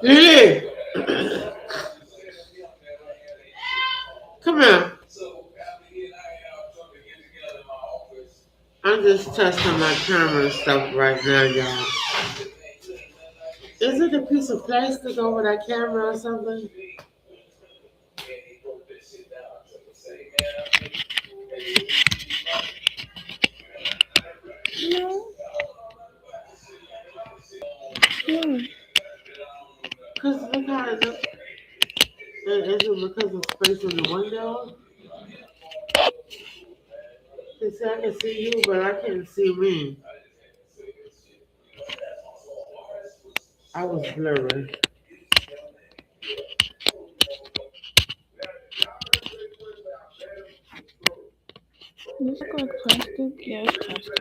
Lily, come here. I'm just testing my camera and stuff right now, y'all. Is it a piece of plastic over that camera or something? No, no. Because look how it looks. Is it because of space in the window? Because I can see you, but I can't see me. I was blurry. Does it look like plastic? Yeah, it's plastic.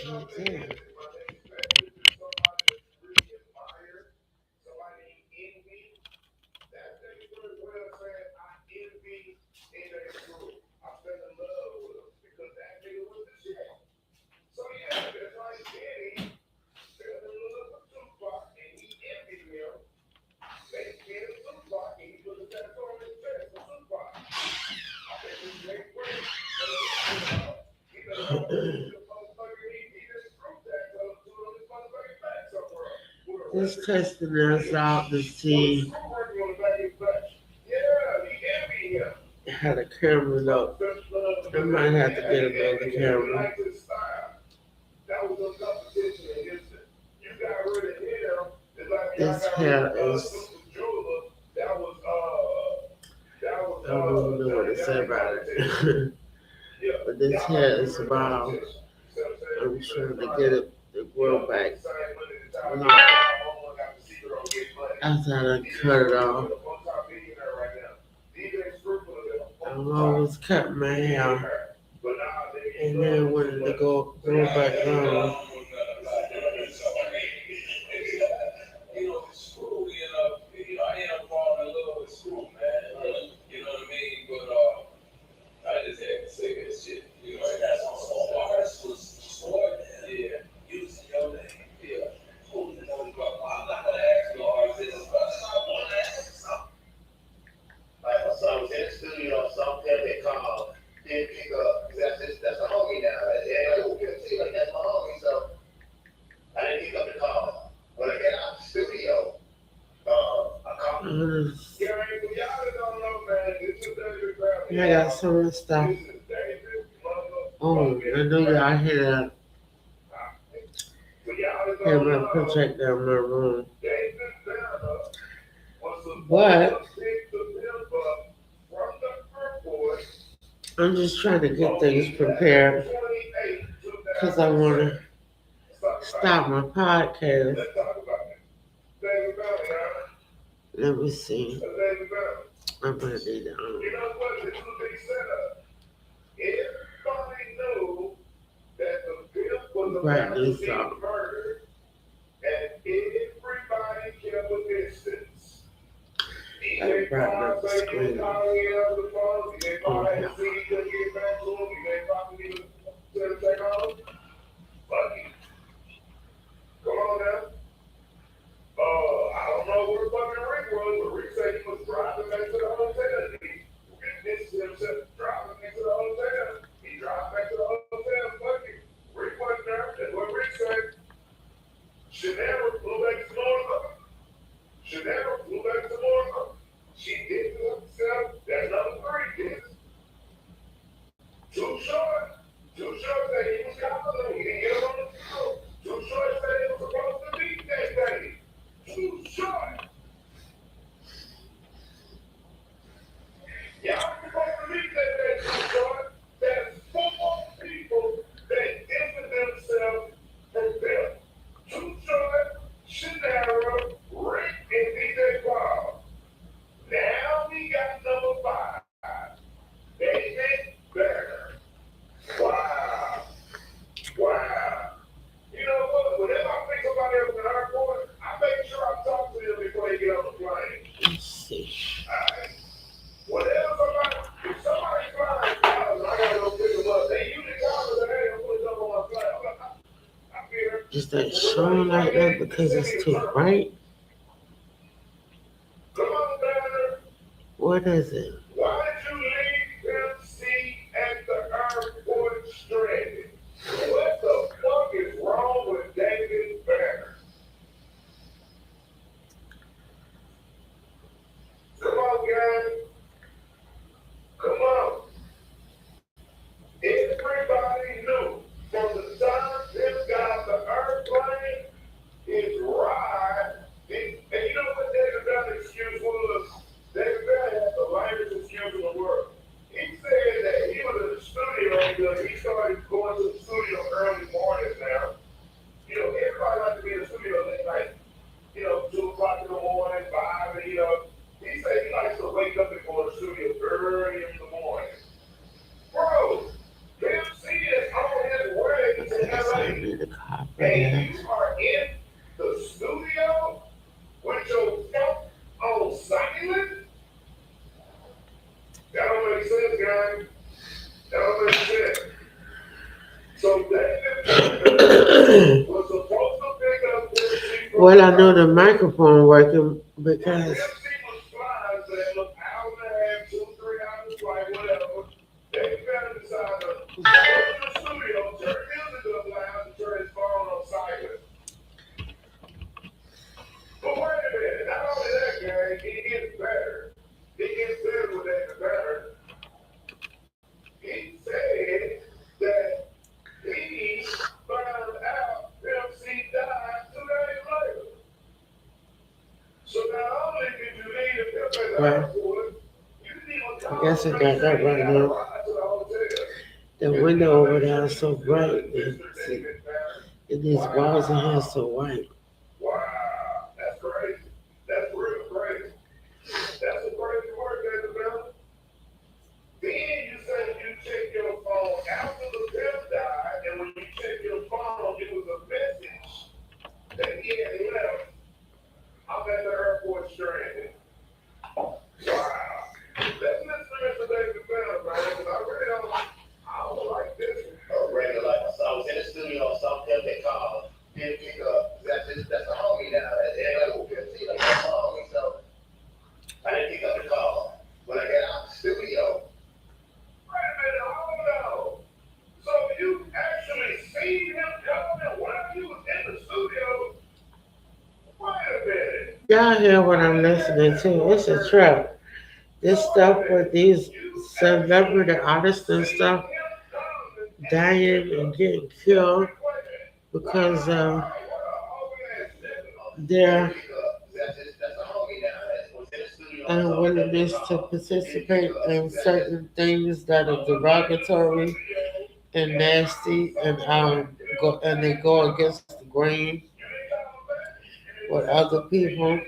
Okay. Just testing this out to see how the camera look. I might have to get another camera. This hair is, I don't even know what to say about it. But this hair is wild. I'm trying to get it to grow back long after I done cut it off. I'm always cutting my hair and then wanting to grow back long. I got some of the stuff. Oh, I know y'all hear that. Have my projector in my room. But I'm just trying to get things prepared because I want to start my podcast. Let me see. I'm going to need to write this out. I brought up the screen. Oh, hell. Is that showing like that because it's too bright? What is it? Why did you leave MC at the airport stranded? What the fuck is wrong with David Banner? Come on, guys. Come on. Everybody knew from the time this got the airplane, his ride, and you know what David Banner's excuse was? David Banner had the lightest excuse in the world. He said that he was in the studio because he started going to the studio early mornings now. You know, everybody likes to be in the studio late night. 2 o'clock in the morning, 5, and he said he likes to wake up and go to the studio early in the morning. Bro, Pimp C is on his way to LA. And you are in the studio with your phone on silent? That don't make sense, guys. That don't make sense. So David was supposed to pick up Pimp C. Well, I know the microphone working because Pimp C was flying, saying, look, hour and a half, 2, 3 hours flight, whatever. David Banner decided to go to the studio, turn music up loud, and turn his phone on silent. But wait a minute, not only that, gang, it gets better. It gets better with David Banner. He said that he found out Pimp C died 2 days later. So not only did you leave the Pimp at the airport, you didn't even I guess I got that right now. The window over there is so bright. And these walls in here are so white. Wow, that's crazy. That's real crazy. That's a crazy word, David Bell. Then you said you check your phone after the pimp died, and when you check your phone, it was a message that he had left. I'm at the airport stranded. Wow. Let's listen to David Bell, man, because I don't like this. Regular, like I was in the studio, some pimp they called, didn't pick up. That's a homie now. They're like, oh, pimp C, like, that's a homie. So I didn't pick up the call. When I got out the studio, wait a minute, hold on. So you actually seen him coming while you was in the studio? Wait a minute. Y'all hear what I'm listening to? It's a trap. This stuff with these celebrity artists and stuff dying and getting killed because their unwillingness to participate in certain things that are derogatory and nasty and they go against the grain with other people.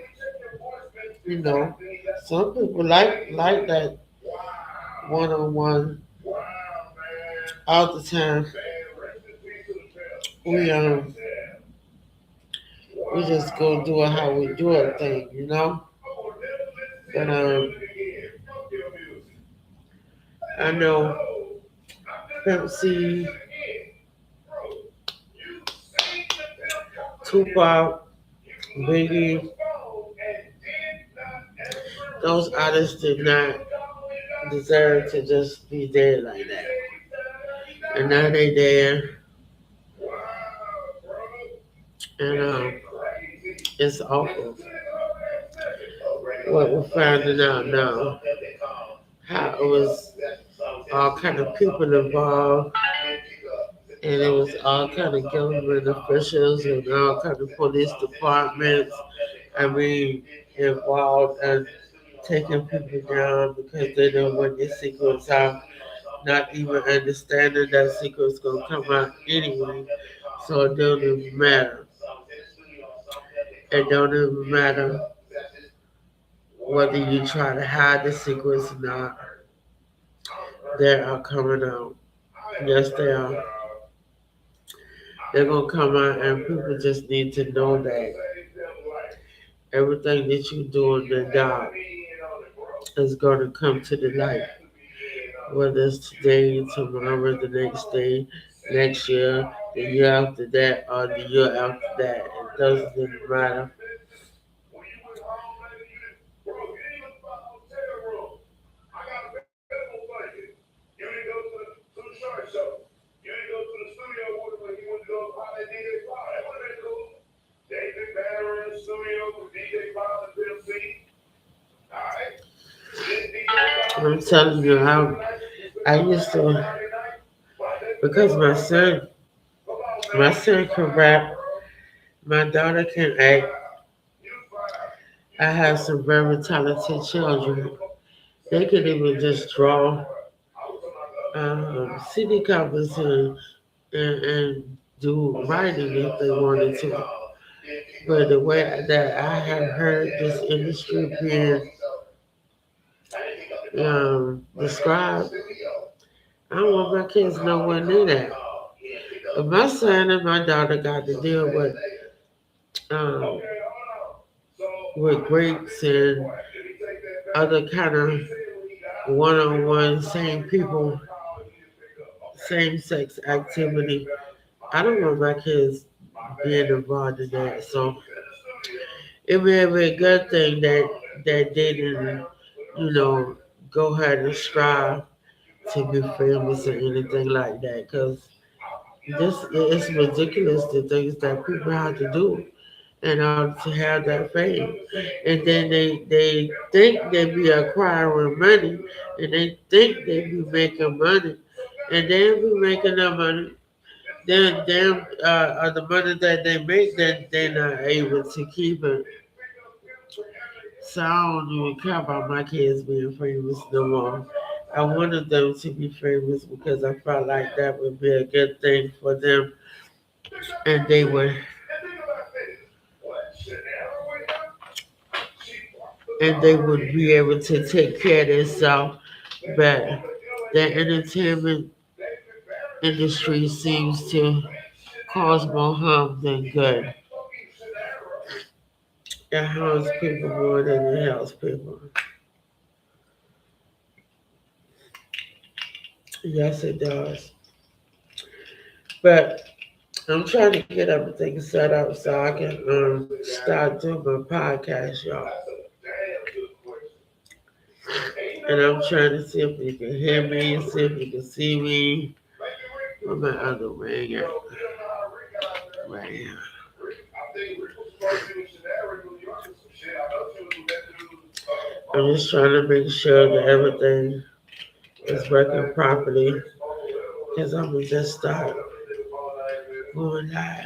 You know, some people like that one on one all the time. We we just go do it how we do it thing, you know. But I know Pimp C, Tupac, Biggie, those artists did not deserve to just be dead like that. And now they dead, and it's awful what we're finding out now. How it was all kind of people involved, and it was all kind of government officials and all kind of police departments. I mean, involved and taking people down because they know what their secrets are, not even understanding that secret's gonna come out anyway. So it don't even matter. It don't even matter whether you try to hide the secrets or not. They are coming out. Yes, they are. They're gonna come out, and people just need to know that everything that you do in the dark is gonna come to the light. Whether it's today, tomorrow, the next day, next year, the year after that, or the year after that. It doesn't matter. When you went home, later, you didn't, bro, you didn't even buy a hotel room. I got a available for you. You didn't go to the short show. You didn't go to the studio with him when he went to go how they DJ Cloud. That would have been cool. David Banner in the studio with DJ Cloud and Pimp C. Alright. Didn't DJ Cloud I'm just go telling see you, you one night and spend I all used night to, Friday night? Why David because Banner ain't do that? Come on, my man. You son can fired out, rap, bro. my daughter You can act. fired. You fired. I You have go. some very talented children. They can even just draw, city covers, and do writing if they wanted to. But the way that I have heard this industry being described, I don't want my kids nowhere near that. But my son and my daughter got to deal um, with Greeks and other kind of one-on-one same people, same sex activity. I don't want my kids being involved in that. So it may be a good thing that they didn't, you know, go ahead and strive to be famous or anything like that. Cause this it's ridiculous the things that people have to do in order to have that fame. And then they think they be acquiring money and they think they be making money and they be making that money. Then the money that they make, then they're not able to keep it. So I don't even care about my kids being famous no more. I wanted them to be famous because I felt like that would be a good thing for them, and they would, and they would be able to take care of themselves. But the entertainment industry seems to cause more harm than good. It harms people more than it helps people. Yes, it does. But I'm trying to get everything set up so I can start doing my podcast, y'all. And I'm trying to see if you can hear me, see if you can see me. Where my other ring at? Right here. I'm just trying to make sure that everything is working properly because I'm gonna just start going live.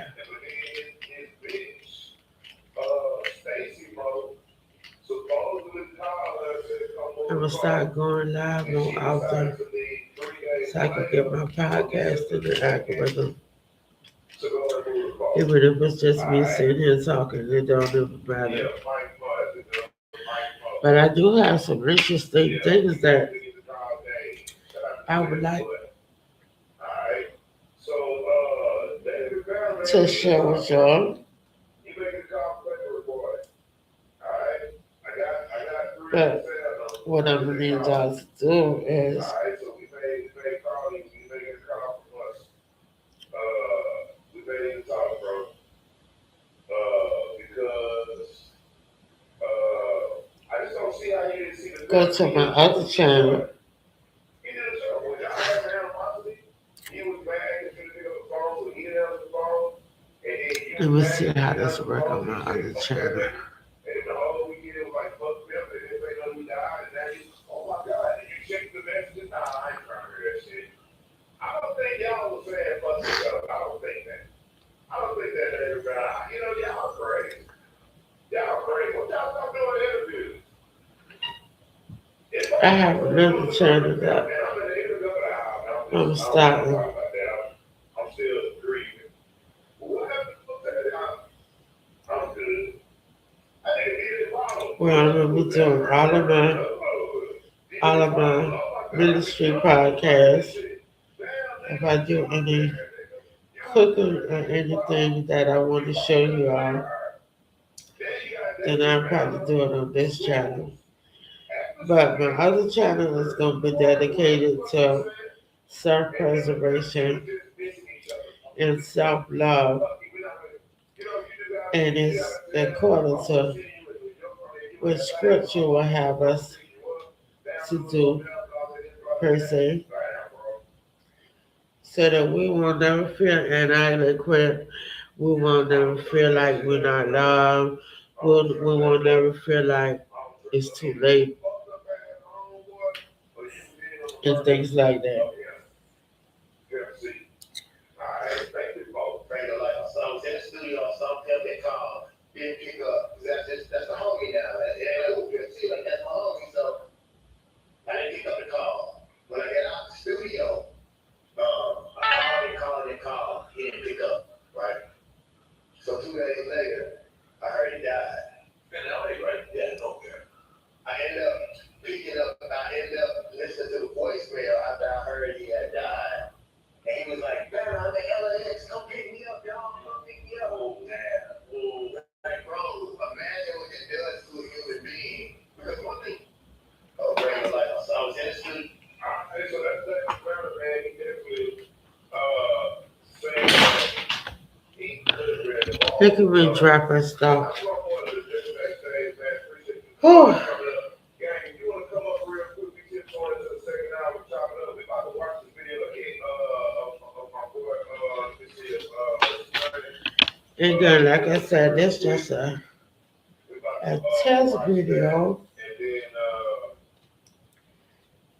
I'm gonna start going live more often so I can get my podcast in the algorithm. Even if it's just me sitting here talking, it don't even matter. But I do have some interesting things that I would like to share with y'all. But what I'm gonna need y'all to do is go to my other channel. Let me see how this work on my other channel. I have another channel that I'm starting where I'm gonna be doing all of my ministry podcasts. If I do any cooking or anything that I want to show you all, then I'll probably do it on this channel. But my other channel is going to be dedicated to self preservation and self love, and it's according to which scripture will have us to do per se, so that we will never feel inadequate. We will never feel like we're not loved. We will never feel like it's too late and things like that. Alright, thank you, folks. Thank you. Like, so I was in the studio, some kept that call, didn't pick up. That's the homie now. And like, okay, see, like, that's my homie. So I didn't pick up the call. When I got out the studio, I called and called. He didn't pick up, right? So 2 days later, I heard he died. And I was right, yeah, okay. I ended up picking up, I ended up listening to the voicemail after I heard he had died. And he was like, man, I'm the LAX, come pick me up, y'all, come pick me up. Oh, man. Oh, like, bro, imagine what it does to a human being. Because one thing, okay, like, so I was in the studio. Hey, so that's better, man. He definitely, saying that he could have read the ball. Look at me dropping stuff. That's what I wanted to just say, man. Appreciate you. Whew. Gang, if you want to come up real quick, we just going into the second hour, chop it up. We about to watch this video again, of my boy, this is, And then, like I said, this just we about a to, test watch that. video. And then,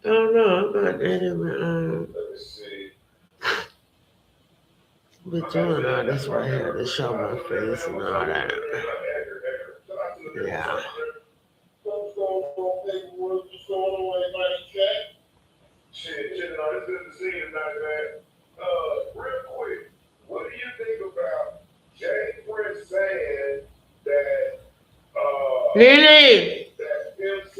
I don't know. I'm not even let me see. be doing all this right here to show my face and all that. Yeah. What's going on, paperwork? What's going on, everybody? Chat? Shit, it's good to see you tonight, man. Real quick, what do you think about Jay Prince saying that, Lily, that MC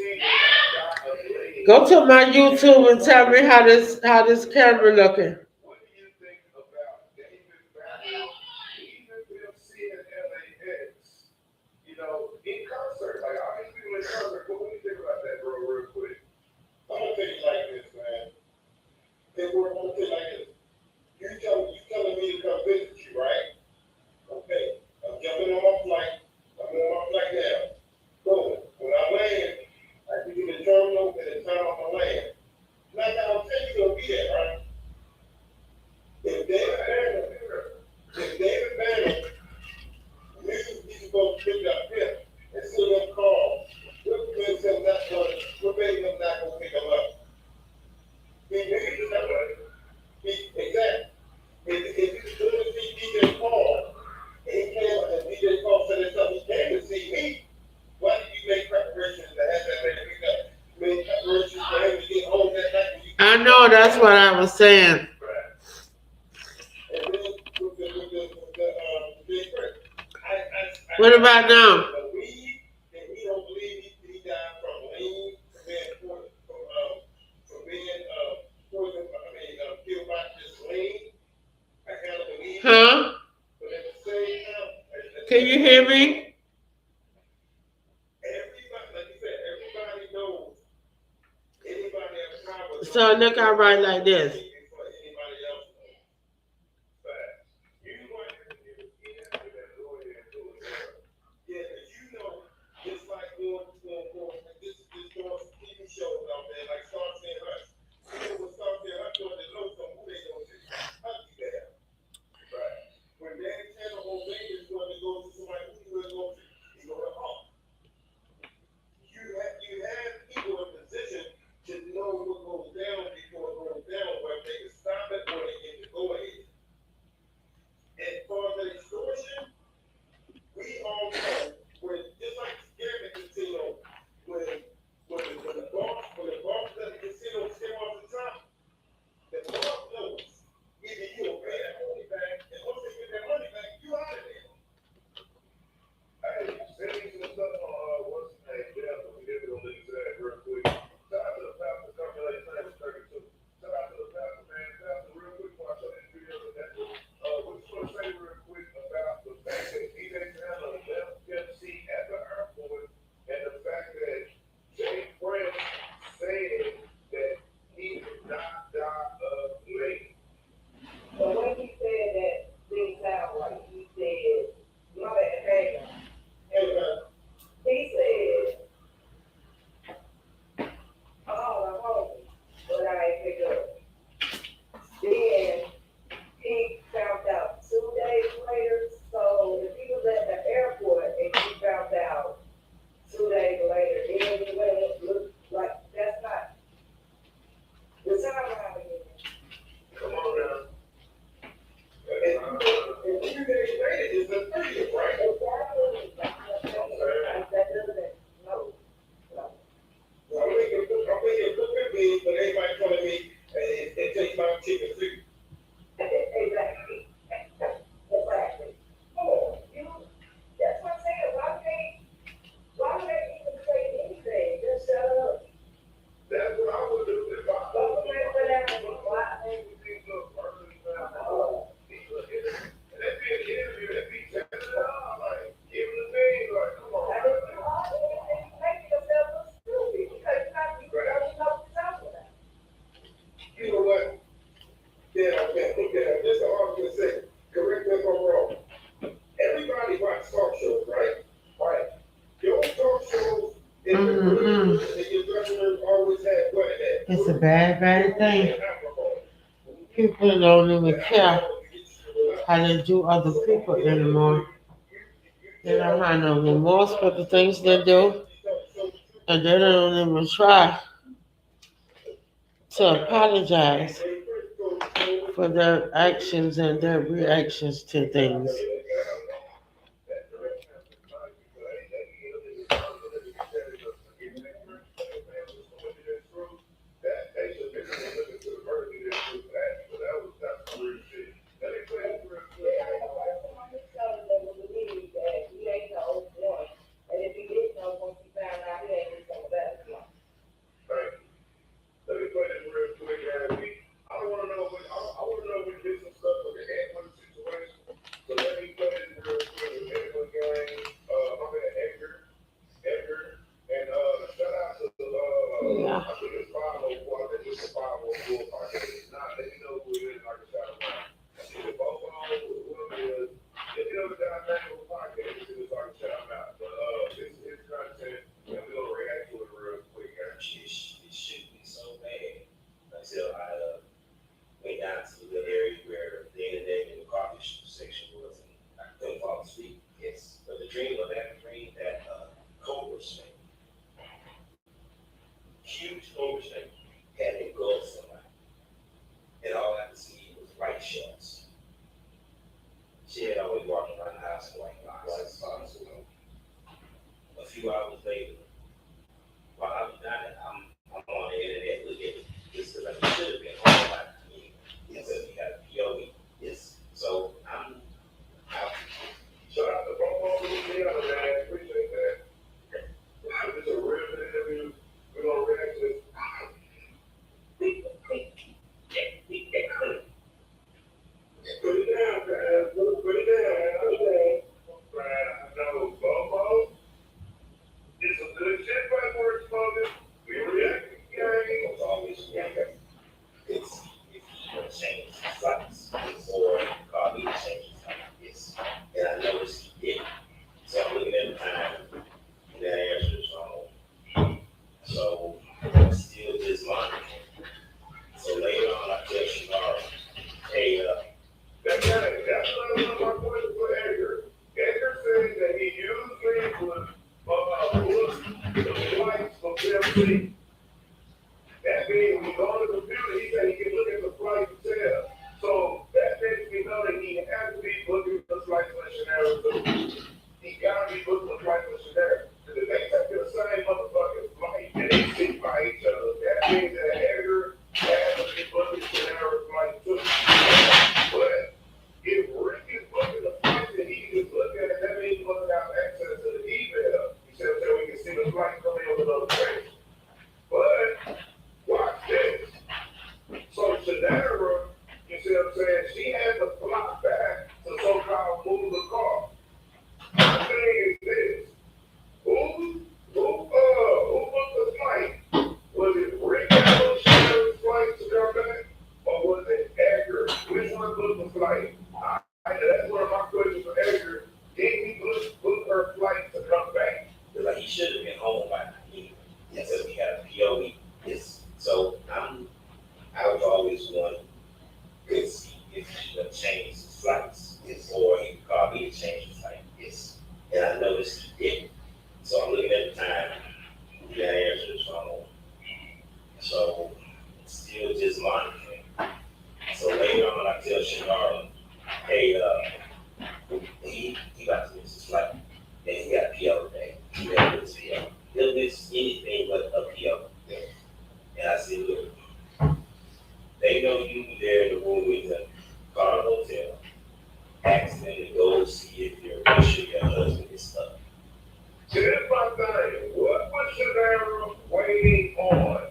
got a lead? go to my YouTube and tell me how this camera looking. What do you think about David Banner, even MC and LAX, in concert? Like, all these people in concert, what do you think about that, bro, real quick? I'm gonna tell you like this, man. Paperwork, I'm gonna tell you like this. You telling me to come visit you, right? Okay. I'm jumping on my flight. I'm on my flight now. Boom. When I land, I can get the terminal at the time I'm gonna land. Like I don't tell you gonna be there, right? If David Banner, he's supposed to pick up him and send him call. We're betting him not gonna pick him up. He niggas that way. Exactly. If you go to see DJ Paul, and he came and DJ Paul said it's something, he came to see me. Why did you make preparations to have that man pick up? You made preparations for him to get home that night when you I know that's what I was saying. and then with the big break. What about now? The weed, and he don't believe he died from lean, from being poison, killed by just lean. I kind of believe. Huh? But at the same time, Can you hear me? everybody, like you said, everybody knows anybody at the time. So look, I write like this. Before anybody else knows. But you want to go ahead and do it. Yeah, because it's like going this doing TV shows out there, like Starsky and Hutch. When Starsky and Hutch doing the know some who they going to Hutch there. Right. When Danny Tanner on Vegas going to go to somebody who he really going to, he go to Hawk. You have people in position to know what goes down before it goes down, where a freedom, right? I'm thinking cooking beans, but everybody telling me it takes my chicken soup. That's what I would do if I was and that being an interview, that be telling it all, like, giving the thing, like, come on. You know what? Yeah, okay, okay. Just an argument say, correct me if I'm wrong. Everybody watch talk shows, right? Right. Your talk shows in the Mm-mm. in your dressing room always have what it It's a bad, bad thing. has. Alcohol. People don't even care Alcohol to get you to relax. how they do other people anymore. They don't have no remorse for the things they do, and they don't even try to apologize for their actions and their reactions to things. Let me play this real quick, Abby. I don't want to know what I want to know if we did some stuff with the Edwin situation. So let me play this real quick with Edwin gang. My man Edgar, and shout out to Yeah. I think it's 504. I think it's 504 podcast. If not, let me know who it is. I can shout him out. If it's both of them, whoever it is, if you know the dynamic of the podcast, it's I can shout him out. But it's content, and we're gonna react to it real quick, guys. It should be so bad until I went down to the area where the internet and the coffee section was, and I couldn't fall asleep. Yes, but the dream of that dream that cobra snake, huge cobra snake, had engulfed somebody, and all I could see was white shells. She had always walked around the house in white boxes. A few hours later, while I was down there, I'm on the internet looking at this because I should have been home by the time. He said you got a POE. Yes. So I'm out. Shout out to Bobo Louisiana, man. Appreciate that. This is a real interview. We're gonna react to it. Put it down, man. Put it down. Okay. Man, I know Bobo. It's some good shit right where it's smoking. We reacting, gang. It's always younger. It's if he would change his lights or call me to change his lights. Yes. And I noticed he did. So I'm looking at the time and that answer is wrong. So I'm still just monitoring. So later on I tell Shimara, hey, That's another one of my points for Edgar. Edgar said that he usually would look the flights from PMC. That means when you go on the computer, he said he can look at the flight and tell. So that makes me know that he has to be looking at the flight missionary too. He gotta be looking at the flight missionary. Because if they take the same motherfucking flight and they sit by each other, that means that Edgar has to be looking at the flight too. But if Rick is looking at the flight that he can look at, that means he must have access to the email. He said that we can see the flight coming on the notification. But watch this. So Shadara, you see what I'm saying? She had to fly back to so-called move the car. see if you're make sure your husband is stuck. Here's my thing. What was Shanara waiting on?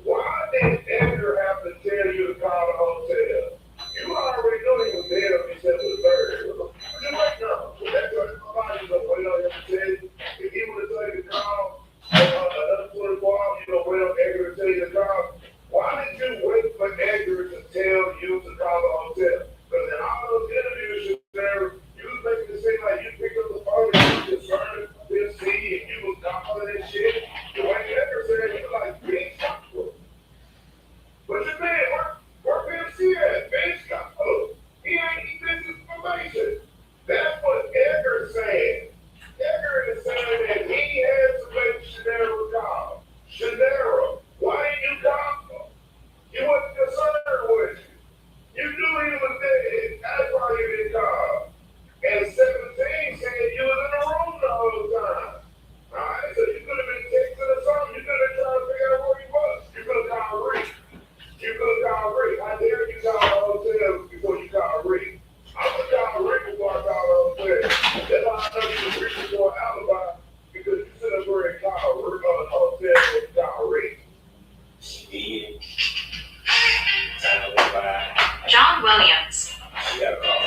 Why did Edgar have to tell you to call the hotel? You already knew he was dead if he said it was third. Just like no. That's what somebody was waiting on him to tell you. If he would have taken the call, another 24 hours, you know, wait on Edgar to tell you to call. Why did you wait for Edgar to tell you to call the hotel? Because in all those interviews, you was making it seem like you picked up the phone and you was concerned, didn't see, and you was calling and shit. The way Edgar said, you was like, bitch, but your man, where PMC at? Bitch, he ain't this information. That's what Edgar's saying. Edgar is saying that he had to make Shanera call. Shanera, why didn't you call? You wasn't concerned with you. You knew he was dead. That's why you didn't call. And 17 said you was in the room the whole time. Alright, so you could have been texting or something. You could have tried to figure out where he was. You could have called Rick. You could have called Rick. How dare you call the hotel before you call Rick? I'm going to call Rick before I call the hotel. That's how I know you was reaching for an alibi because you sit up there and call Rick on the hotel and you call Rick. She did. Time went by. John Williams. She got a call.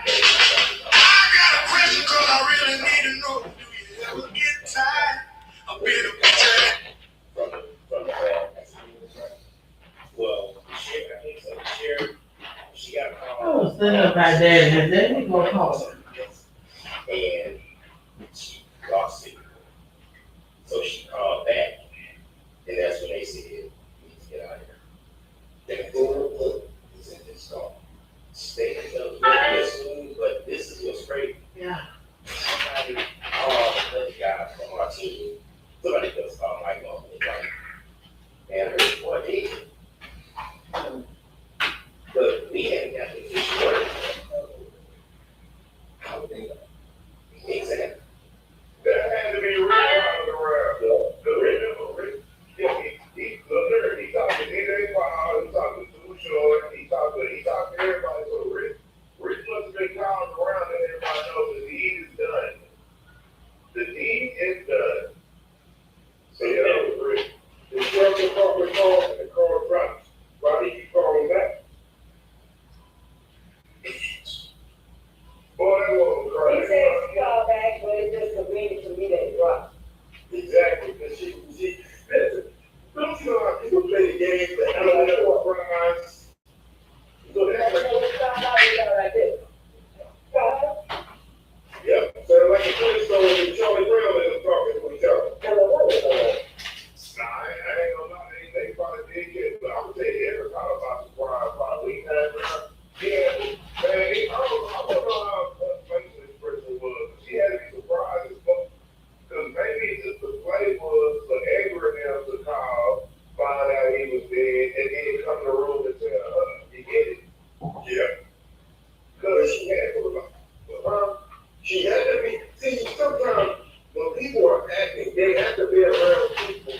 I got a question cause I really need to know. Do you ever get tired of being a bitch? From the well, the sheriff, I think so. The sheriff, she got a I call. was thinking about that, and then we go call her. And she lost it. So she called back, and that's when they said, "You need to get out of here." The full is in this call. Stay in the soon, but this is what's crazy. Yeah. Somebody, another guy from our team, somebody does call my mom, like, man, her boy did. But we hadn't got the official word. How they exactly. That had to be Rick running around. Remember, Rick, yeah, he's the nerd. He talking to DJ Paul, he talking to Too Short, he talking to everybody. So Rick must have been calling around and everybody knows the deed is done. The deed is done. So yeah, that was Rick. The sheriff department called and the car dropped. Why did you call him back? Boy, that was crazy. He said she called back, but it's just convenient for me that it dropped. Exactly, because she, listen, don't you know how people play the game, the analytical prize? So That's that's what like, we found out we got it like this. yeah, so like a Flintstone and Charlie Brown and them talking to each other. Nah, I ain't gonna lie, they probably did get, but I'm gonna tell you, every time about surprise, about week time, yeah, man, I don't know how patient this person was, but she had to be surprised as fuck. Because maybe the play was for Edgar and them to call, find out he was dead, and then come to the room and tell her, you get it? Yeah. Because she had to, she had to be, see, sometimes when people are acting, they have to be around people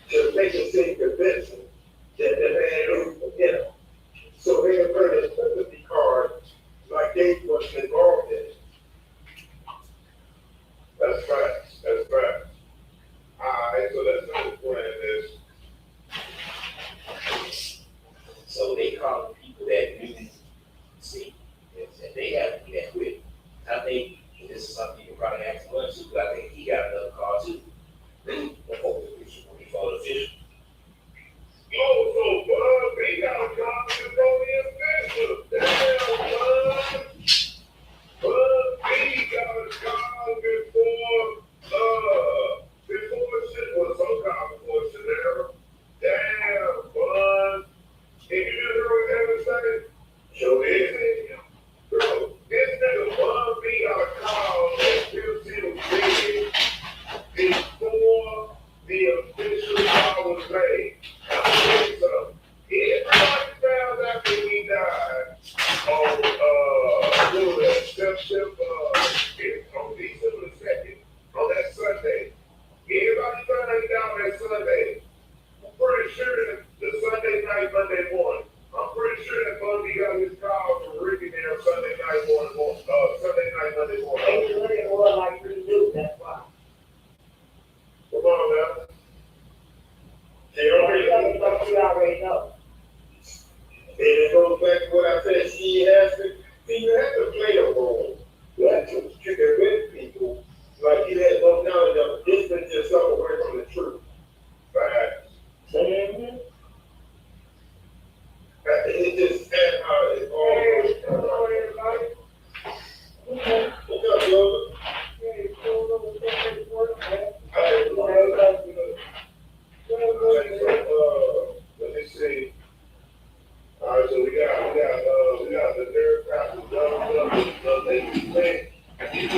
to make it seem convincing that the man is, you know. So they have heard a sympathy card like they was involved in it. That's facts. That's facts. Alright, so let's know the plan is. So they called people that knew, see, and they have to be that quick. I think, and this is something you can probably ask much too, but I think he got another call too. Before the official. Oh, so we got a copy from the official. Damn, we got a call before shit was so called before Shanera. Damn, bud. Can you just hear what Evan said? Sure is. Bro, this nigga Bud B got a call that 15 was dead. It's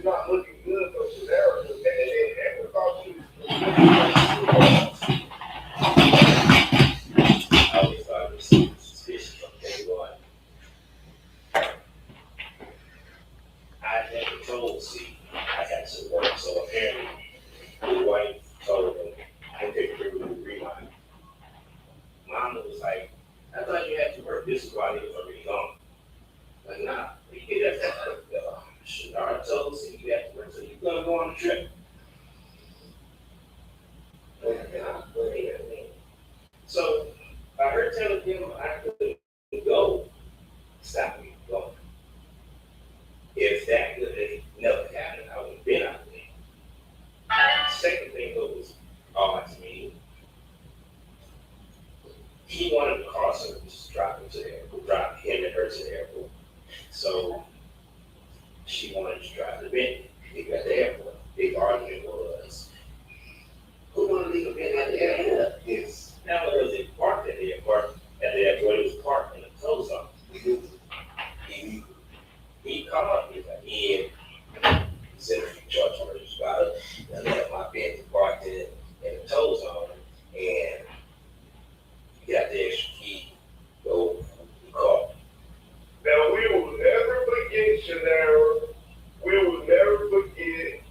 not looking good for Samaritans, and we thought she I always thought it was suspicious from day one. I never told C I had some work, so apparently his wife told him I couldn't remember the rewind. Mama was like, I thought you had to work. This is why he was already gone. Like, nah, you get that. I told C you had to work, so you're gonna go on a trip. So I heard telling him I couldn't go, stop me from going. If that could have never happened, I would have been out there. Second thing that was odd to me, he wanted a car service to drive him to the airport, drive him and her to the airport. So she wanted to drive the Bentley to get at the airport. Big argument was, who wanted to leave a Bentley at the airport? Yes. Now it wasn't parked at the airport. At the airport, it was parked in the tow zone. He called me like, yeah. He said a few charge orders about it. And I left my Bentley parked in the tow zone. And he got the extra key. So he called me. Now we will never forget Shannara. We will never forget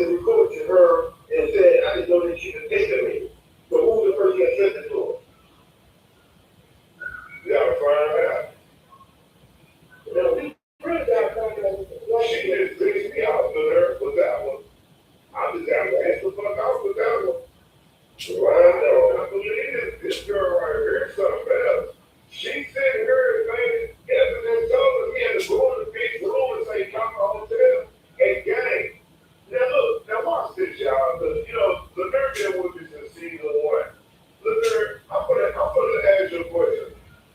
the report to her and said, I didn't know that she could take me. So who was the person that sent it to her? Y'all find out. Now, we really got to find out. She just pissed me off with her with that one. I just got pissed the fuck off with that one. Well, I don't believe this girl right here is something else. She sent her and made evidence told us he had to go in the big room and say, come to hotel and gang. Now look, now watch this, y'all. The nurse would be in season one. Look there, I'm gonna ask you a question.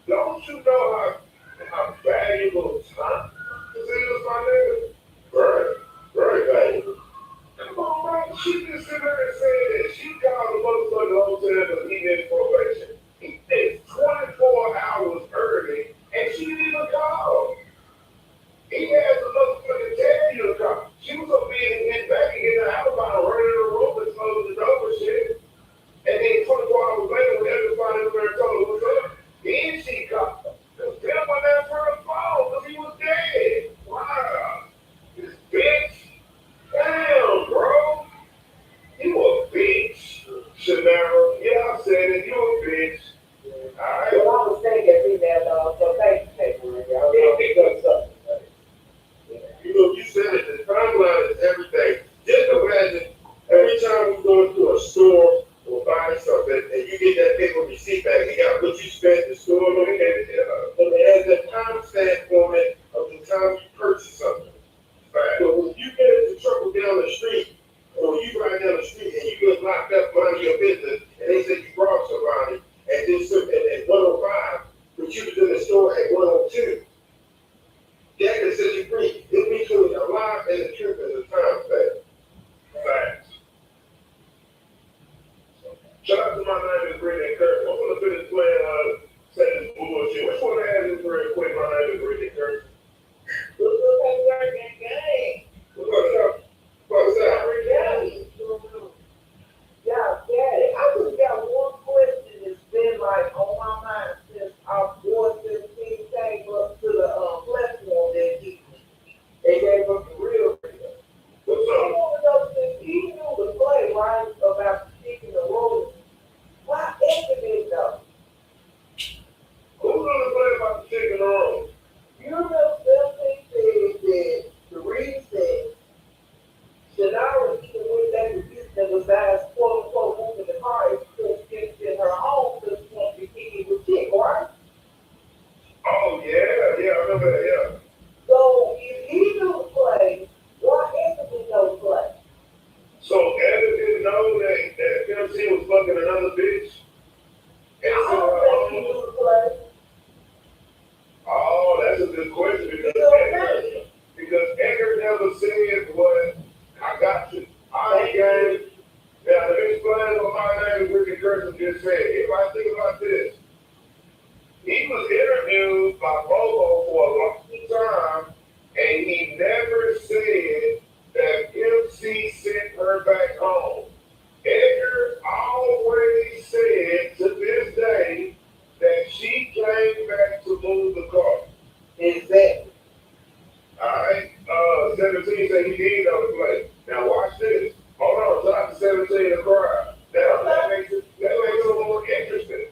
Don't you know how valuable time this is, my nigga? Very, very valuable. Come on, man. She just sit there and said that she called the motherfucking hotel to meet his probation. He is 24 hours early, and she didn't even call. He has a motherfucking tell you to call. She was gonna be in his back and get the alibi, run in the room and close the door and shit. And then 24 hours later, when everybody was there told her what's up, then she called. Because Tim went after her phone because he was dead. Wow. This bitch. Damn, bro. You a bitch, Shannara. Yeah, I said it. You a bitch. Alright? Well, I was thinking female dog, so thank you, y'all. Because, you said it. The timeline is everything. Just imagine every time we go into a store or buy something and you get that paper receipt back, you got what you spent the store on it. And it has a time stamp on it of the time you purchased something. Right. So when you get into trouble down the street, or you ride down the street and you get locked up minding your business, and they say you robbed somebody at this at 105, but you was in the store at 102, that can set you free. It's between a lie and the truth is a time stamp. Facts. Shout out to my name is Brittany Kirk. I'm gonna finish playing saying this bullshit. Which one has this real quick? My name is Brittany Kirk. What's up? Yeah, Daddy, I just got one question that's been like on my mind since our boy 15 came up to the platform that they gave us the real. What's I up? want to know since he knew the play, right, about speaking the role, why evidence though? Who's gonna play about the chicken wrong? You know, 17 said that the reason Shannara even went back to this and was asked, quote unquote, moving the car is because she's in her home because she wants to be kidding with chick, right? Oh yeah, I remember that, yeah. So if he knew the play, why Anthony know the play? So Evan didn't know that MC was fucking another bitch? And I so, don't think he knew the play. oh, that's a good question because You know what I'm saying? Edgar never said what I got you. I gave. Now let me explain what my name is Ricky Kirsten just said. Everybody think about this. He was interviewed by Bobo for a long time, and he never said that MC sent her back home. Edgar always said to this day that she came back to move the car. Exactly. Alright, 17 said he did know the play. Now watch this. Hold on, shout out to 17 the crowd. Now that makes it more interesting.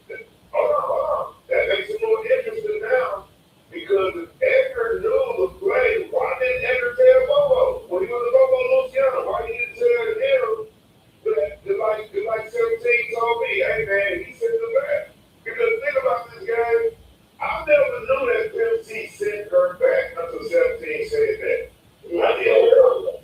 Hold on. That makes it more interesting now because if Edgar knew the play, why didn't Edgar tell Bobo? When he was a Bobo Luciano, why didn't he tell him like 17 told me, hey man, he sent the back. Because think about this guy. I never knew that 15 sent her back until 17 said that. I didn't know.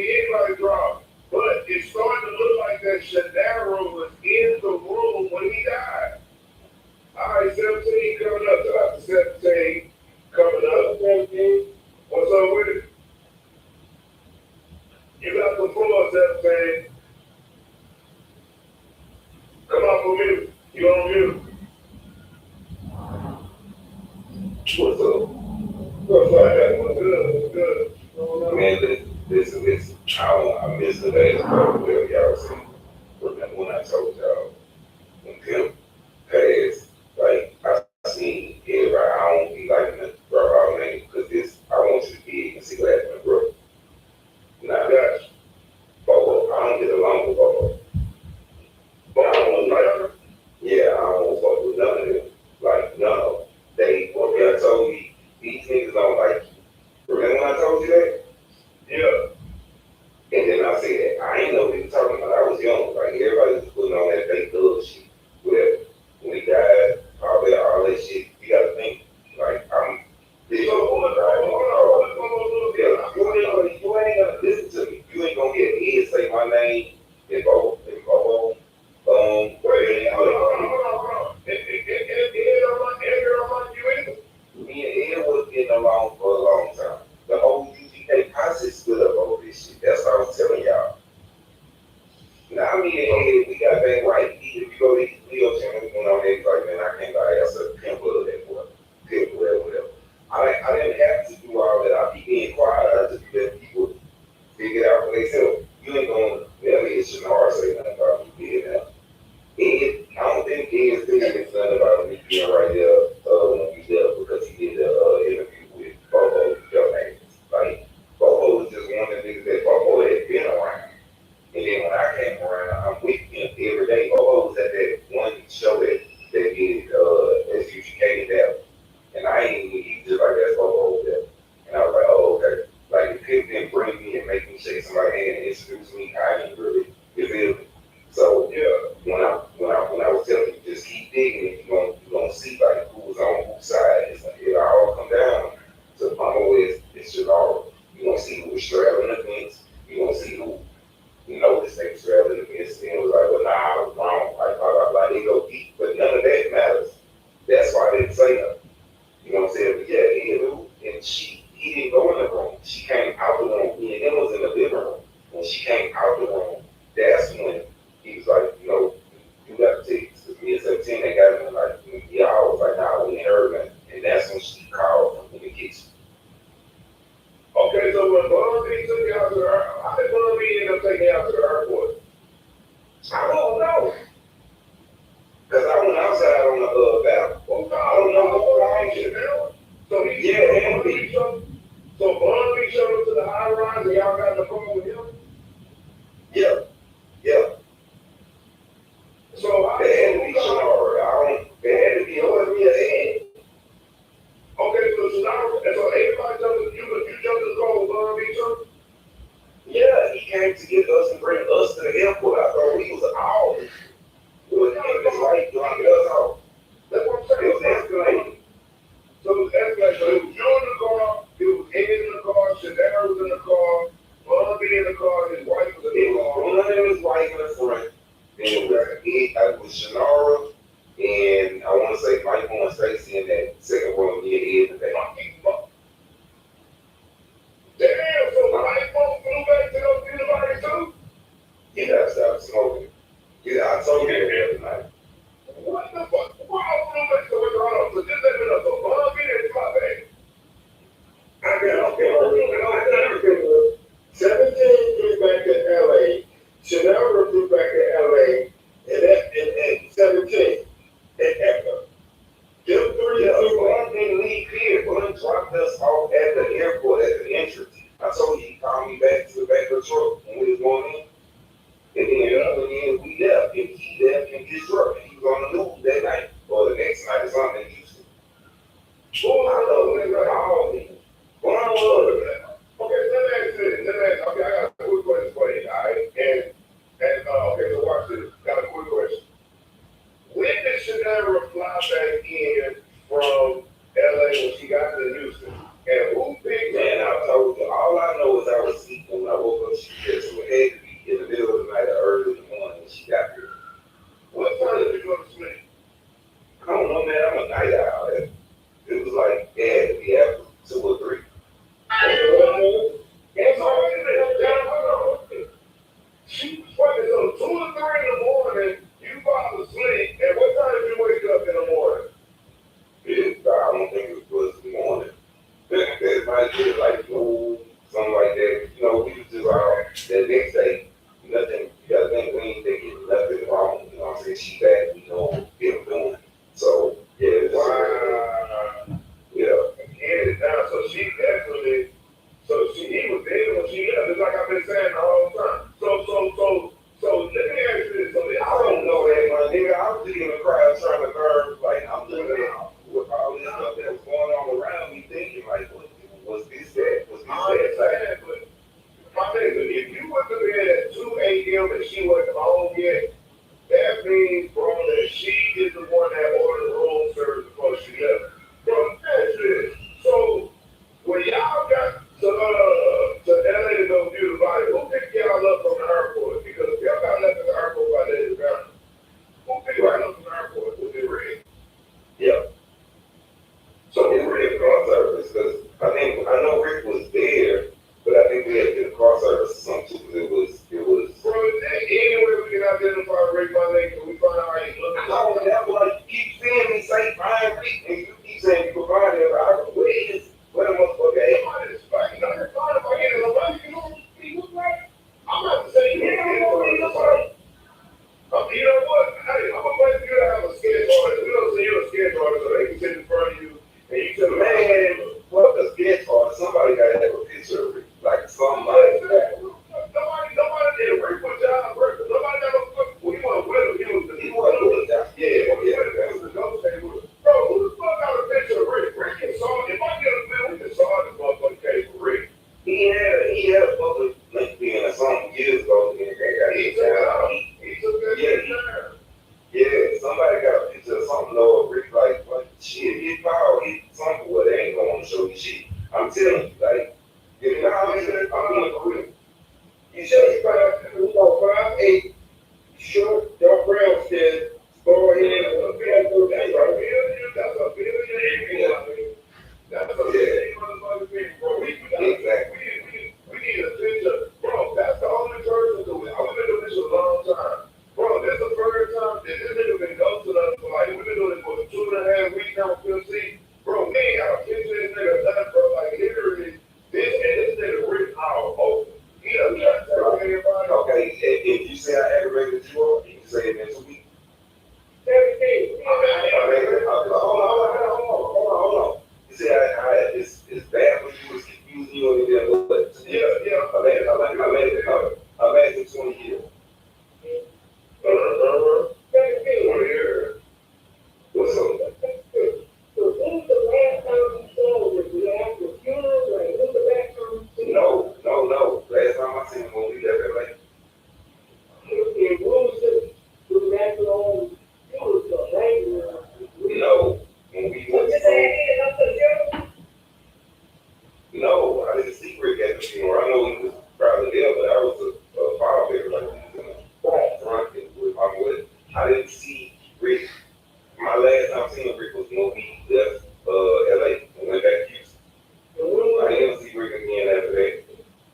anybody dropped. But it's starting to look like that Shadaro was in the room when he died. All right, 17 coming up. So after 17 coming up. 17. What's up with it? You got the floor, 17. Come on for mute. You on mute. What's up? What's up? What's good? What's good? Man, listen. I missed the last part of y'all seen. Remember when I told y'all when Pimp passed, like I seen everybody, I don't be liking to drop our name because this, I want you to be and see what happened, bro. Now, Yes. Bobo, I don't get along with Bobo. But I don't like, yeah, I don't fuck with none of them. Like, none of them. They, well, I told me, these niggas don't like you. Remember when I told you that? Yeah. And then I said, I ain't know what he was talking about. I was young. Like, everybody was putting on that fake thug shit. Whatever. When he died, all that shit, you gotta think, like, I'm this So hold on. yeah, you ain't gonna listen to me. You ain't gonna get Ed say my name and Bobo. Wait, hold on. It don't run you either. Me and Ed was getting along for a long time. The whole UGK posse split up over this shit. That's what I was telling y'all. Now, me and Ed, we got that right. If you go to these Leo channels, we went on there, like, man, I can't buy ass a pimp of that boy. Pimp, whatever. I didn't have to do all that. I be being quiet. I just let people figure it out for themselves. You ain't gonna never hear Shannara say nothing about me being there. Ed, I don't think Ed's thinking nothing about me being right there when we left because he did the interview with Bobo, your name. Like, Bobo was just one of the niggas that Bobo had been around. And then when I came around, I'm with him every day. Bobo was at that one show that they did as UGK in Dallas. And I ain't even, he just like, that's Bobo over there. And I was like, oh, okay. Like, if people didn't bring me and make me shake somebody's hand and introduce me, I didn't really, you feel me? So, yeah, when I was telling you, just keep digging and you're gonna see, like, who was on whose side. It's like, it all come down to Mama West, it's just all, you're gonna see who was straddling the fence, you're gonna see who, this nigga straddling the fence, and it was like, well, nah, I was wrong, like, blah, blah, blah, they go deep, but none of that matters. That's why I didn't say nothing. You know what I'm saying? But yeah, he knew, and he didn't go in the room. She came out the room. Me and him was in the living room. When she came out the room, that's when he was like, you got to take this. Because me and 17, they got him like, yeah, I was like, nah, we ain't heard nothing. And that's when she called him in the kitchen. Okay, so when Bun B took you out to the airport, how did Bun B end up taking you out to the airport? I don't know. Because I went outside on the battle. I don't know what's wrong. So Yeah, and So Bun B showed up to the high rise and y'all got in the phone with him? Yeah. So how They had to be Shannara. They had to be holding me ahead. Okay, so Shannara, and so everybody jumped, you jumped in the car with Bun B too? Yeah, he came to get us and bring us to the airport. I thought we was all. It was his wife dropping us off. That's what I'm saying. It was escalating. So it was escalating. So it was you in the car, it was Ed in the car, Shadara was in the car, Bun B in the car, his wife was in It the was car. one of his wife in the front. Then it was Shannara and I want to say Michael and Stacy in that second row. Me and Ed today. Damn, so white folks flew back to those anybody too? Yeah, I stopped smoking. Yeah, I told you that the other night. What the fuck? Why flew back to hold on? So just let me know. So Bun B is my baby. I got okay. 17 flew back to LA. Chanel flew back to LA. And 17. And Echo. Them three One didn't leave here. One dropped us off at the airport at the entrance. I told you he called me back to the back of the truck when we was going in. And then we left, and he left in his truck. And he was on the news that night or the next night or something in Houston. I know it was all me. One was. Okay, let me ask you this. Okay, I got a quick question for you, all right? Okay, so watch this. Got a quick question. When did Shannara fly back in from LA when she got to Houston? And who picked Man, I told you, all I know is I was sleeping when I woke up. She that, we was just all, that next day, nothing, you gotta think, we ain't thinking nothing wrong, what I'm saying? She back, we know what we're doing. So, yeah, wow. Yeah. And now, so she definitely, he was there when she left, just like I've been saying the whole time. So let me ask you this. So I don't know that, my nigga. I was just in the crowd trying to learn, like, I'm looking at with all this stuff that was going on around me, thinking, like, what was this that? Was this that? But my nigga, if you went to bed at 2 a.m. and she wasn't home yet, that means, bro, that she is the one that ordered room service before she left. Bro, that's it. So when y'all got to LA to go view the body, who picked y'all up from the airport? Because if y'all got left in the airport by the ground, who picked y'all up from the airport? Was it Rick? Yeah. So Rick car service, because I know Rick was there, but I think we had to get a car service or something too, because it was. Bro, is there any way we can identify Rick, my nigga? Can we find out how he looks? I don't know, like, you keep seeing me say Brian Rick, and you keep saying you can find him. I don't know where he is. What am I supposed to say? I'm just like, you know, if I get in the way, you know what he looks like? I'm not saying you know what he looks like. You know what? Hey, I'm gonna let you have a sketch artist. We don't say you're a sketch artist, so they can sit in front of you and you tell them, man, what a sketch artist. Somebody got to have a picture of it. Like somebody. Nobody did a Rick with John Burke. Nobody got no fucking. Well, he wasn't with him. He wasn't with him. Yeah. That was the ghost thing with him. Bro, who the fuck got a picture of Rick? Rick and saw. If I get a film, we can saw this motherfucking case for Rick. He had a public link being or something years ago. He took it out. He took that shit down. Yeah, somebody got a picture of something low of Rick, like shit, he power, he something where they ain't gonna show you shit. I'm telling you, like, you know how I'm being for real. You should be 5'8", short, dark brown skin, forehead, that's a billion. That's a billion. That's a big motherfucking thing, bro. Exactly. We need a picture. Bro, that's the only person do it. I've been doing this for a long time. Bro, this is the first time that this nigga been ghosting us for like, we've been doing it for 2.5 weeks now, we'll see. Bro, we ain't got a picture of this nigga done, bro. Like, literally, this nigga written all over. He done got to tell everybody. Okay, if you say I aggravated you all, you can say it next week. 17. Hold on. You see, it's bad when you was confusing you and then what? Yeah. I made it 20 years. 20 years. What's up? So when's the last time you saw him? Did you ask the funeral? Like, when's the last time you seen him? No. Last time I seen him when we left LA. Okay, what was it? Was it actually on funeral stuff, right? No. When we went to no, I didn't see Rick at the funeral. I know he was probably there, but I was a firefighter, like he was in the front with my wood. I didn't see Rick. My last time seeing Rick was when we left LA and went back to Houston. I didn't see Rick again after that.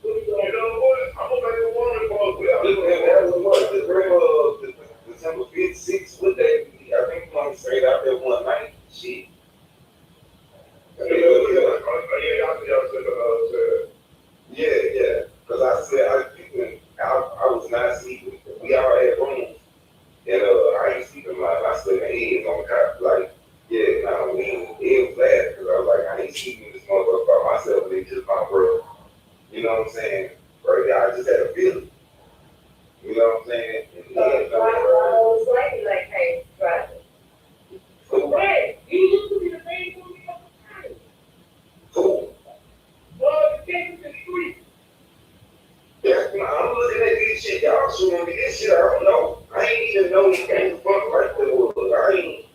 You know what? I'm gonna make a woman call. That was what? The December 5th, 6th, what day? I think we only stayed out there one night. Shit. Yeah. Because I said I was not sleeping. We all had rooms, and I ain't sleeping like I slept my head on the couch. Like, yeah, I mean, it was bad because I was like, I ain't sleeping this motherfucker by myself. It's just my world. You know what I'm saying? Right? I just had a feeling. You know what I'm saying? And then, was like, hey, right? Hey, you used to be the main one. Cool. Well, the case is the street. Yeah, I'm looking at this shit. Y'all showing me this shit. I don't know. I ain't even know he came from right there. I ain't,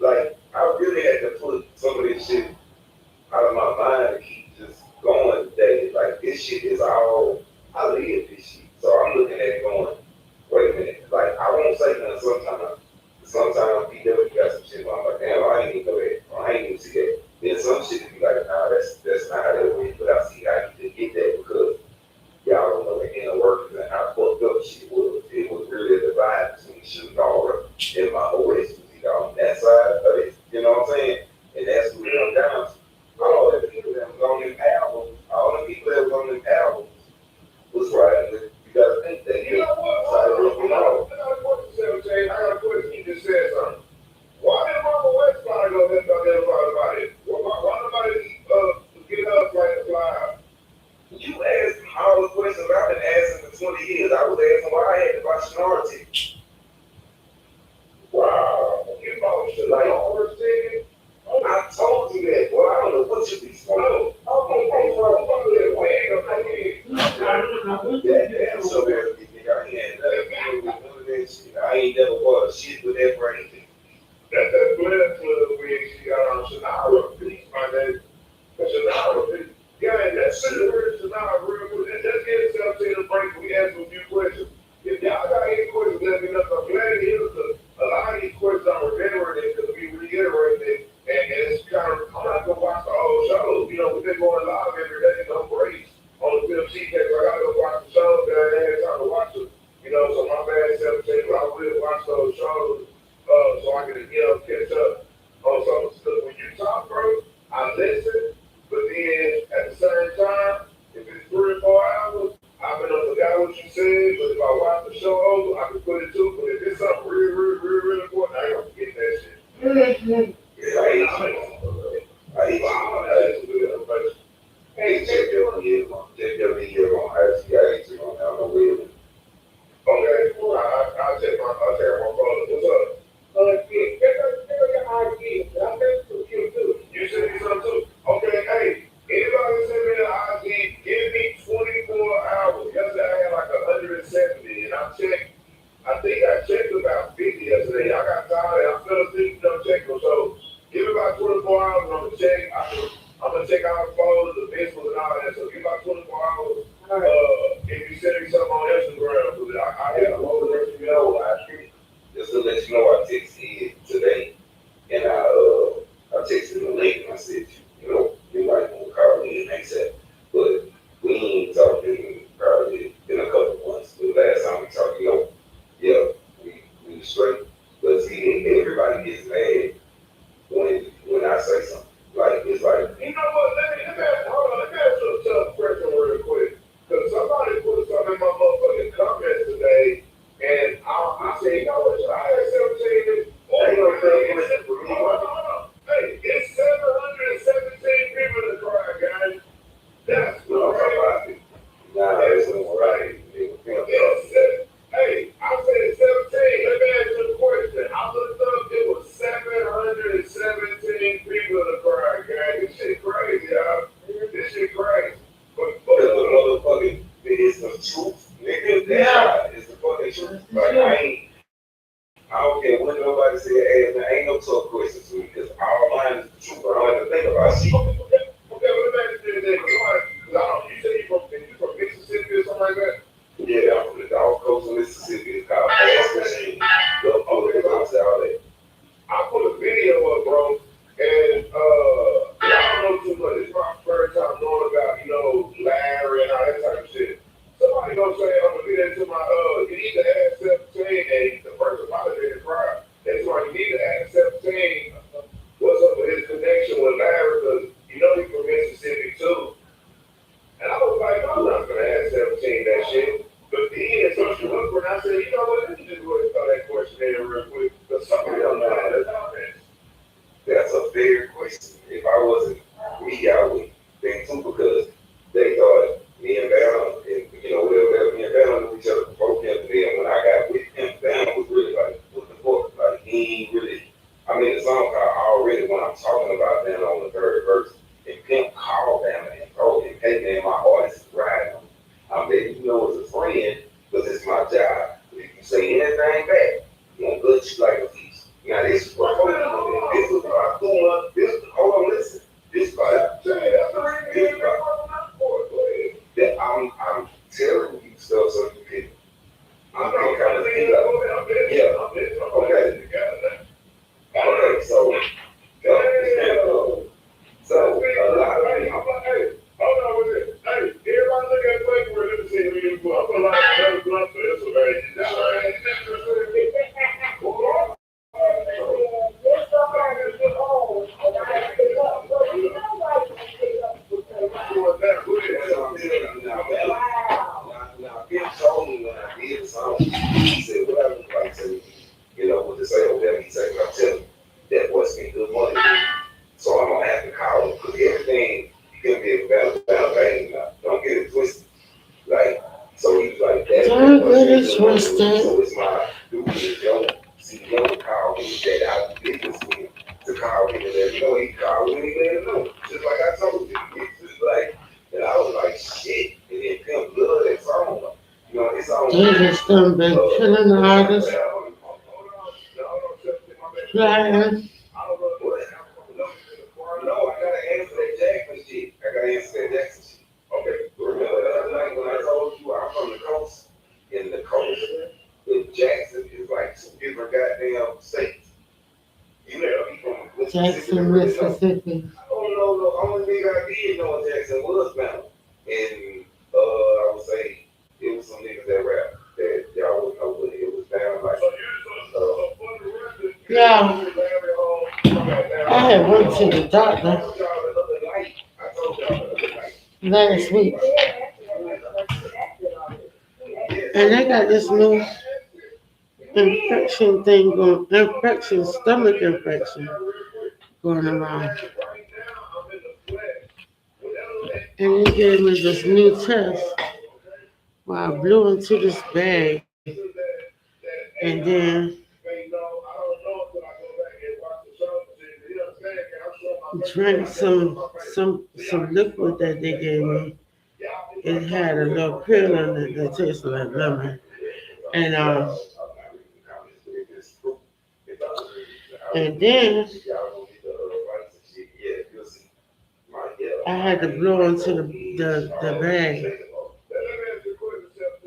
like, I really had to put some of this shit out of my mind and keep just going today. Like, this shit is all, I live this shit. So I'm looking at it going, wait a minute. Like, I won't say nothing sometimes. Sometimes PW got some shit where I'm like, damn, I ain't even know that. I ain't even see that. Then some shit be like, nah, that's not how that went. But I see how you could get that because y'all don't know the inner workings and how fucked up shit was. It was really a divide between shooting daughter and my OS music on that side of it. You know what I'm saying? And that's what it comes down to. All the people that was on them albums, 20 years. I was asking why I had to buy Sonora tickets. Wow, you know, shit like overseas. I told you that. Well, I don't know what you be smoking. Okay, thanks for That damn so bad. I ain't never none of that shit. I ain't never bought a shit with that brain. That blood club when she got on Shannara Peace, my name. Shannara Peace. Yeah, and that's where Shannara real quick. Let's get ourselves to the break. We ask a few questions. If y'all got any questions, let me know. I'm glad to hear a lot of these questions I'm remembering it because we reiterated it. And it's kind of, I'm not going to watch the whole show. You know, we've been going live every day, no breaks on the film sheet. I got to go watch the shows that I had time to watch them. You know, so my bad 17, but I will watch those shows so I can, catch up on some of the stuff. When you talk, bro, I listen, but then at the same time, if it's 3 or 4 hours, I may have forgot what you said, but if I watch the show over, I can put it too. But if it's something real important, I ain't gonna forget that shit. Yeah, I hate you. Hey, check your years on. Check your years on. I hate you on. I don't know where. Okay, well, I'll check my phone. What's up? You sent me something too. Okay, hey, anybody send me an ID, give me 24 hours. Yesterday I had like 170, and I think I checked about 50 yesterday. I got tired, I fell asleep, check them. So give me about 24 hours, and I'm gonna check. I'm gonna check out the photos, the visuals, and all that. So give me about 24 hours. If you send me something on Instagram, because I had a whole rest of you know, Just to let you know, I texted today, and I texted the link, and I said, you might want to call me and ASAP. But we ain't talking probably in a couple months. The last time we talked, yeah, we was straight. But see, everybody gets mad when I say something. Like, it's like, you know what? Let me ask you a tough question real quick. Because somebody put something in my motherfucking comments today, and I said, you know what? I had 17. ain't no thing for me. Hey, it's 717 people in the crowd, guys. That's crazy. Nah, That's it's no right. Hey, I said 17. Let me ask you a question. I looked up, it was 717 people in the crowd, guys. This shit crazy, y'all. This shit crazy. But Because the motherfucking, it's the truth, nigga. It's the fucking truth. Like, I don't care what nobody say, hey, man, ain't no tough questions to me, because all mine is the truth. I don't have to think about shit. okay, let me ask you this. Because I don't, you say you from Mississippi or something like that? Yeah, I'm from the Gulf Coast of Mississippi. It's called Fast Machine. Look, Okay, all that. I put a video up, bro, and I don't know too much. It's my first time knowing about, Larry and all that type of shit. Somebody gonna say I'm gonna do that to my you need to add 17 and the person probably didn't cry. That's why you need to add 17. What's up with his connection with Larry? Because he's from Mississippi too. And I was like, no, I'm not gonna add 17 that shit. But then social worker, and I said, you know what, let me just go ahead and throw that question in real quick. Because somebody don't know how to do this. That's a fair question. If I wasn't me, I would think too, because they thought me and Val, and whatever, me and Val knew each other before him. Then when I got with him, Val was really like, what the fuck? Like, he ain't really, I mean, the song called Already, when I'm talking about them on the third verse, and Pimp called them and told him, hey man, my artist is riding. I'm letting you know as a friend, because it's my job. If you say anything bad, I'm gonna gut you like a piece. Now this is what this is what I'm doing. Hold on, listen. This like That's the reason you ain't been for it. Go ahead. that I'm telling you stuff so you can I you can know, kind of feel like, I'm busy. yeah. I'm busy. Okay. Okay, so Damn. so a lot of Hey, people, hey, hold on with it. Hey, everybody look at Playboy. Let me see who you go. I'm gonna like another blunt for this one, man. That's right. that's what I'm telling you now, man. Now, Kim told me when I did the song, he said, what I look like to me, what to say or whatever he said, but I'm telling you, that boy's been good money. So I'm gonna have to call him, because everything can be a valid thing now. Don't get it twisted. Like, so he was like, I'm gonna trust So it. it's my duty as your CEO to call him that I do business with, to call him and let him know. He called me and let him know. Just like I told you. It's just like, and I was like, shit. And then Pimp love that song. You know, it's all They just done been killing the artists, flying. No, I gotta answer that Jackson shit. I gotta answer that Jackson shit. Okay. Remember the other night when I told you I'm from the coast? In the coast, the Jackson is like two different goddamn states. You know, he from Mississippi. Jackson, Mississippi. I don't know. The only thing I did know in Jackson was Mountain. And I would say it was some niggas that rap that y'all would know, but it was down like. Yeah, I had went to the doctor last week, and they got this new infection thing going, infection, stomach infection going around. And he gave me this new test where I blew into this bag, and then drank some liquid that they gave me. It had a little pill in it that tasted like lemon. And then I had to blow into the bag.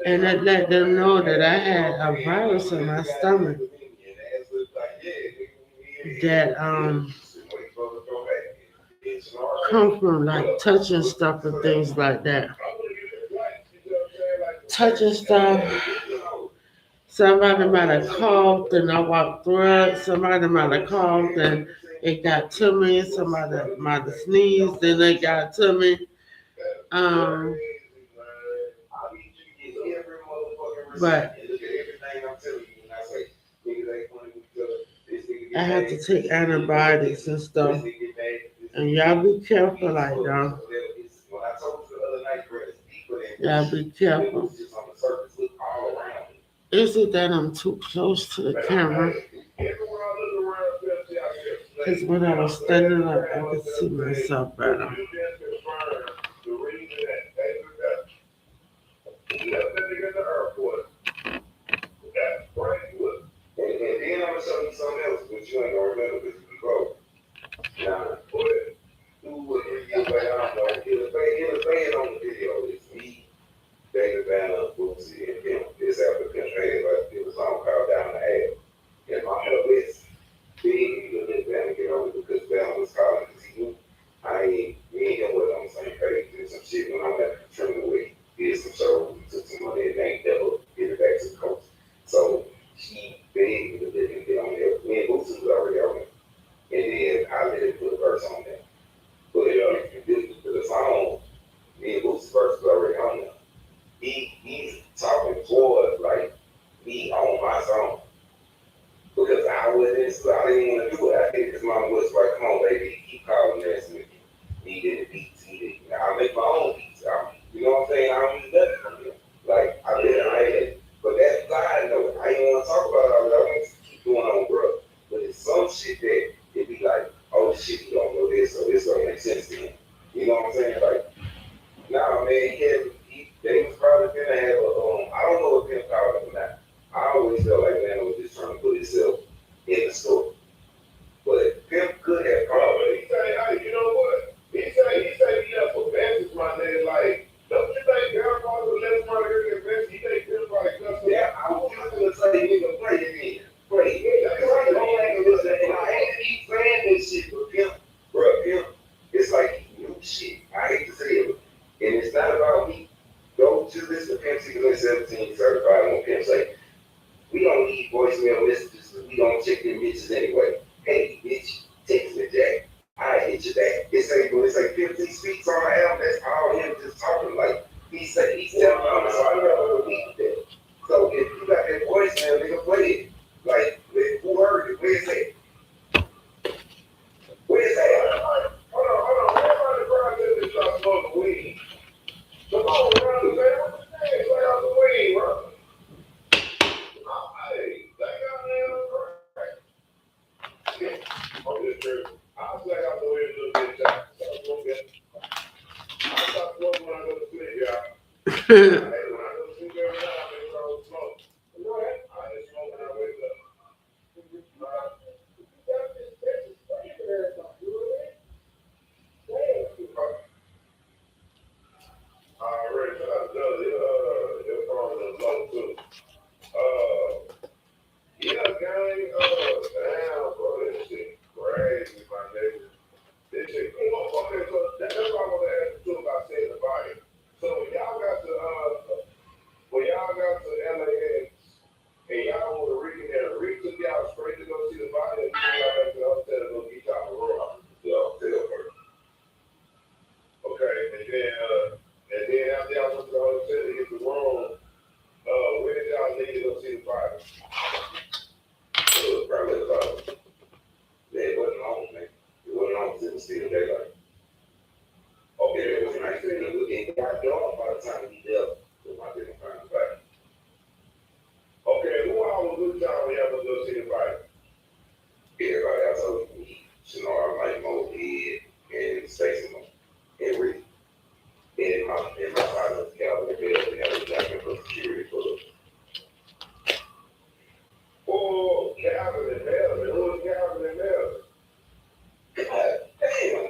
And it let them know that I had a virus in my stomach that come from like touching stuff and things like that. Touching stuff. Somebody might have coughed and I walked through it. Somebody might have coughed and it got to me. Somebody might have sneezed and it got to me. Um, but I have to take antibiotics and stuff. And y'all be careful like that. Y'all be careful. Is it that I'm too close to the camera? Because when I was standing up, I could see myself better. And then I'm gonna show you something else, but you ain't gonna remember because you go. Now, but 2 or 3 years later, I don't know. It was on the video. It's me, David Banner, Bootsy, and him. This after Pimp had like it was a song called Down the Alley. And my list big to let Banner get over because Banner was calling because he knew me and him was on the same page. Did some shit when I left the Trinity away. Did some shows, we took some money and they ain't never get it back to the coast. So he begged me to let him get on there. Me and Bootsy was already on there. And then I let him put a verse on there. But this the song, me and Bootsy's verse was already on there. He's talking towards like me on my song. Because I didn't want to do it. I think his mom was like, come on, baby, keep calling me, asking me. He did the beats, I make my own beats. You know what I'm saying? I don't use nothing from him. Like, I had. But that's side note. I didn't want to talk about all that. I want to keep going on, bro. But it's some shit that it be like, oh shit, he don't know this, so this don't make sense to him. You know what I'm saying? Like, nah, man, they was probably gonna have I don't know if Pimp called him or not. I always felt like man was just trying to put himself in the story. But Pimp could have called him. He say, hey, you know what? He say he up for vengeance, my nigga. Like, don't you think grandfather left my nigga get vengeance? He think Pimp like cussing. Yeah, I was just gonna say nigga play it in. Play it. And I hate to keep saying this shit, but Pimp, bro, Pimp, it's like new shit. I hate to say it. And it's not about me. Go to this to Pimp 17 certified on Pimp say, we don't need voicemail messages because we don't check them bitches anyway. Hey, bitch, text me, Jack. I hit you back. It's like 50 speaks on the album. That's all him just talking. Like, he's telling me, so I never believe that. So if you got that voicemail, nigga, play it. Like, who heard it? Where's that? Where's that? Hold on. Everybody probably just start smoking weed. Come on, brother, man. What the heck? Play out the weed, bro. I'll play out the way a little bit, y'all. So, okay. I stop smoking when I go to sleep, y'all. Hey, when I go to sleep every night, I make sure I don't smoke. I just smoke when I wake up. Already, your phone is low too. Yeah, gang, damn, bro, this shit crazy, my nigga. This shit, okay, so that's what I want to ask you too about saying the body. So when y'all got to LAX, and y'all want to read there, Reed took y'all straight to go see the body, and then y'all back to the hotel to go get y'all a room. The hotel first. Okay, and then after y'all went to the hotel to get the room, where did y'all leave to go see the body? It was probably about, it wasn't long, man. It wasn't long since it was still daylight. Okay, It was nice. It got dark by the time we left. So I didn't find the back. okay, who all was with y'all when y'all was go see the body? Everybody else was me. You know, I like Mo, Ed, and Stacey, and Rick. And my father's Calvin and Bill, and that was Jack for security for the. Oh, Calvin and Melvin. Who was Calvin and Melvin? Damn,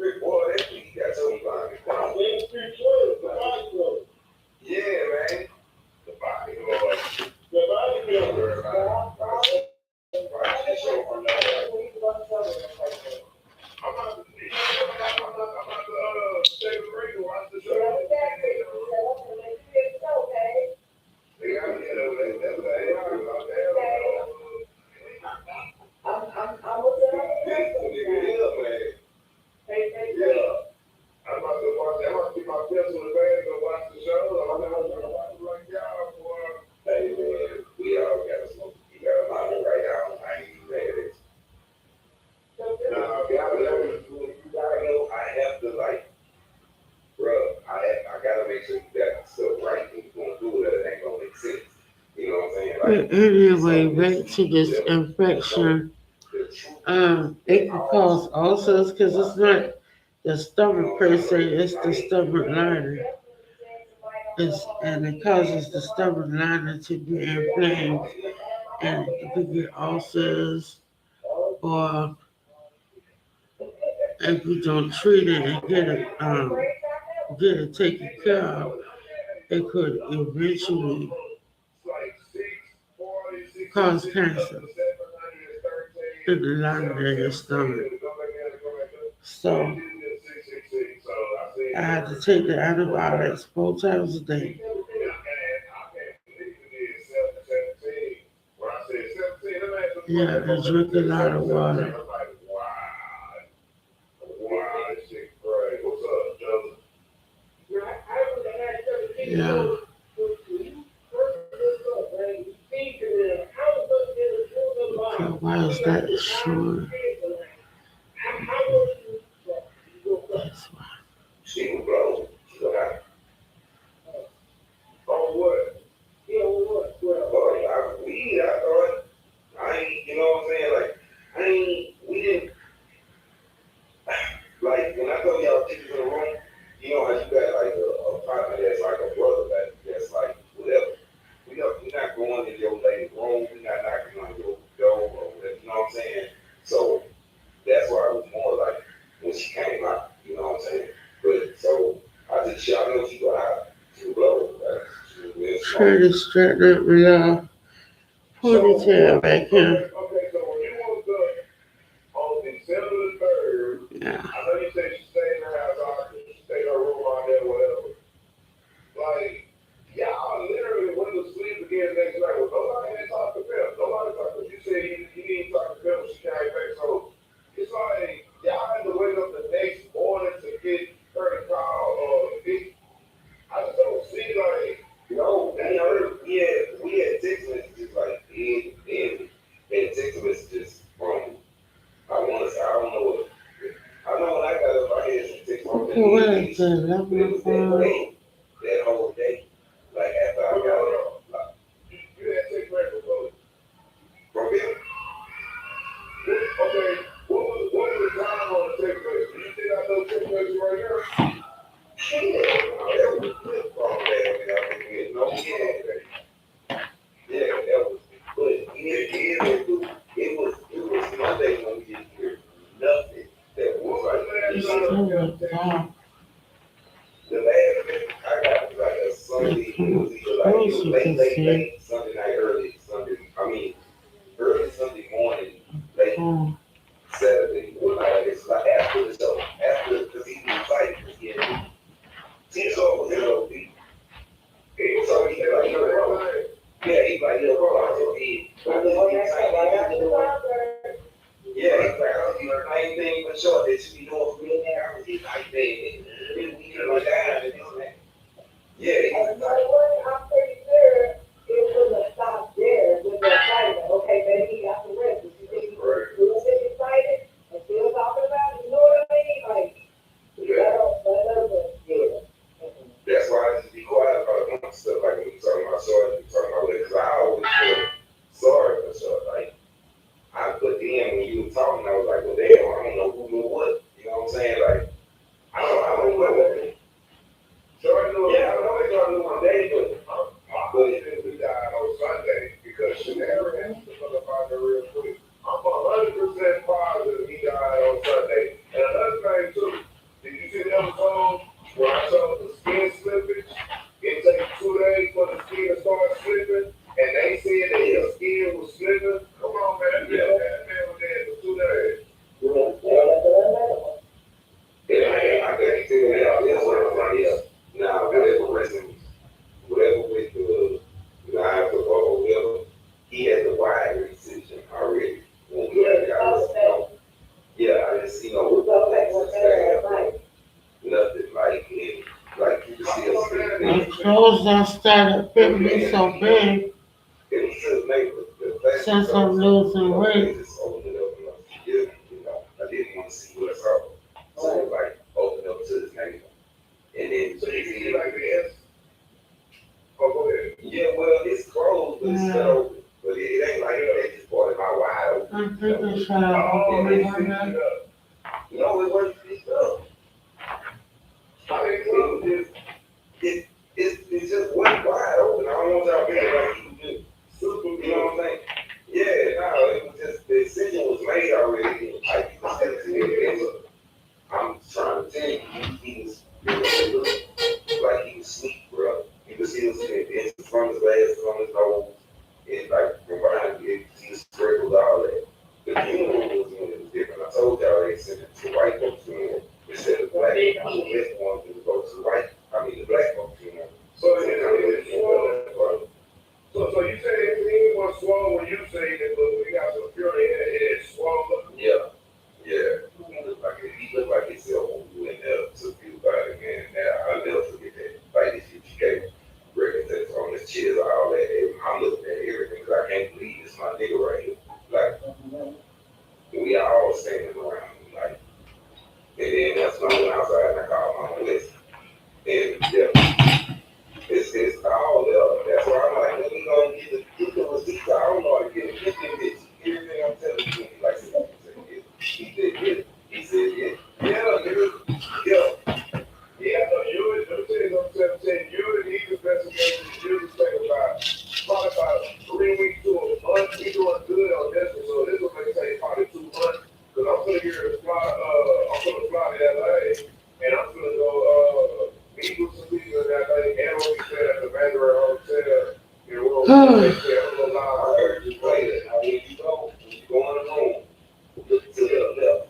Rick, boy, that nigga got so blind. Yeah, man. The body was. I'm about to take a break and watch the show. They got me there. That's yeah. I'm about to watch. I'm about to keep my pencil in the bag and watch the show. I'm not going to watch it like y'all, boy. Hey, man, we all got to smoke. You got a lot of right now. I ain't even mad at it. Nah, You gotta know, I have to, like, bro, I gotta make sure you got stuff right when you're going to do it. It ain't going to make sense. You know what I'm saying? Like, But anyway, back to this infection. It can cause ulcers because it's not the stomach per se, it's the stomach lining. And it causes the stomach lining to be inflamed, and you can get ulcers, or if you don't treat it and get it taken care of, it could eventually cause cancer in the lining of your stomach. So I had to take the antibiotics 4 times a day. Yeah, and drink a lot of water. Yeah. Okay, why is that short? That's why. she will blow. She will have. Oh, what? Weed, I thought. I ain't, you know what I'm saying? Like, we didn't, like, when I told y'all take you in the room, you know how you got, like, a partner that's like a brother that's like, whatever. We're not going in your lady's room. We're not knocking on your door or whatever, you know what I'm saying? So, that's why it was more like, when she came out, you know what I'm saying? But, so, I just, y'all know she go out. She was blow. She was real smart. Trying to straighten up my ponytail back here. Okay, so when you was on December the 3rd, Yeah. I know you said she stayed in her house, she stayed in her room out there, whatever. Like, y'all literally went to sleep again next night. Well, nobody had talked to Pep. Nobody talked to you. Said you didn't talk to Pep when she came back. So it's like y'all had to wake up the next morning to get her to call I just don't see like, No, we had text messages like and text messages from I don't know what I know when I got up I had some text from Okay, what is but that? it was that day, that whole day. Like after I got up like, you had text message from from him. okay, what was Of course you can see. Sunday night, early Sunday. I mean, early Sunday morning, late Oh, Saturday. Well, like it's like after the show, after because he was excited because he had 10 was beat. So he had like yeah, he like so he. Yeah, he's like, I ain't think for sure that you be doing for me now. He's like, man, we can run down and this and that. Yeah, he's And you know what? I'm pretty sure it wouldn't have stopped there with the excitement. Okay, maybe he got the rest. But you think he was still getting excited and still talking about it? You know what I mean? Like, that doesn't, yeah. that's why I just be quiet about a bunch of stuff. Like when you talking about short, you talking about because I always feel sorry for short. Like but then when you were talking, I was like, well, damn, I don't know who knew what. You know what I'm saying? Like I don't know what. Jordan knew. Yeah, I know they Jordan knew one day, but My husband died on Sunday because she never answered the motherfucker real quick. I'm 100% positive he died on Sunday. And another thing too, did you see the episode where I showed the skin slippage? It takes 2 days for the skin to start slipping, and they said that his skin was slipping. Come on, man, that man was dead for 2 days. yeah, I can't tell you how this one. Like, yeah, now whatever reason, whatever with the knife or whatever, he had the wide incision already. When we had got this, yeah, I didn't see no nothing like it, like you can see us. my clothes done started fitting me so big It was just neighbor. since I'm losing They weight. just opened it up enough to give, I didn't want to see what's up. So it like opened up to his neighbor. And then So you see like this? Oh, go ahead. yeah, well it's closed, but it's still open. But it ain't like they just bought it out wide open. I think it's trying to Oh, open they it fixed right now. it up. No, it wasn't fixed up. I think It was just it's just went wide open. I don't want y'all feeling like you just super, you know what I'm saying? Yeah, no, it was just the decision was made already. Like you can still see it. I'm trying to tell you, like he was sweet, bro. You could see his it's from his legs, from his nose, and like from behind you, he sprinkled all that. The funeral was when it was different. I told y'all they sent it to white folks funeral instead of black. The best one to go to white. I mean the black folks funeral. so. It's swollen. So you say it was swollen when you say that, but when you got some fury in it, it's swollen. Yeah, yeah. He looked like himself when we went there to view about it, man. Now I'll never forget that. Like this UGK record that's on his chest, all that. I'm looking at everything because I can't believe it's my nigga right here. Like we all standing around, like, and then that's when I went outside and I called my list. And yeah, it's all there. That's why I'm like, let me go and get the receipts. I don't know how to get it. Get them bitches. Everything I'm telling you, like he said, yeah. He said, yeah. Yeah, nigga. Yeah. Yeah, no, you let me tell you something, you and these investigations, you just take probably about 3 weeks to a month. We doing good on this one, so this will may take probably 2 months. Cause I'm gonna get a fly, I'm gonna fly to LA, and I'm gonna go meet with some people in LA, and we'll be staying at the Mandarin Hotel, and we'll stay a little I lounge. heard you play that. Now, when you go in the room, look to the left.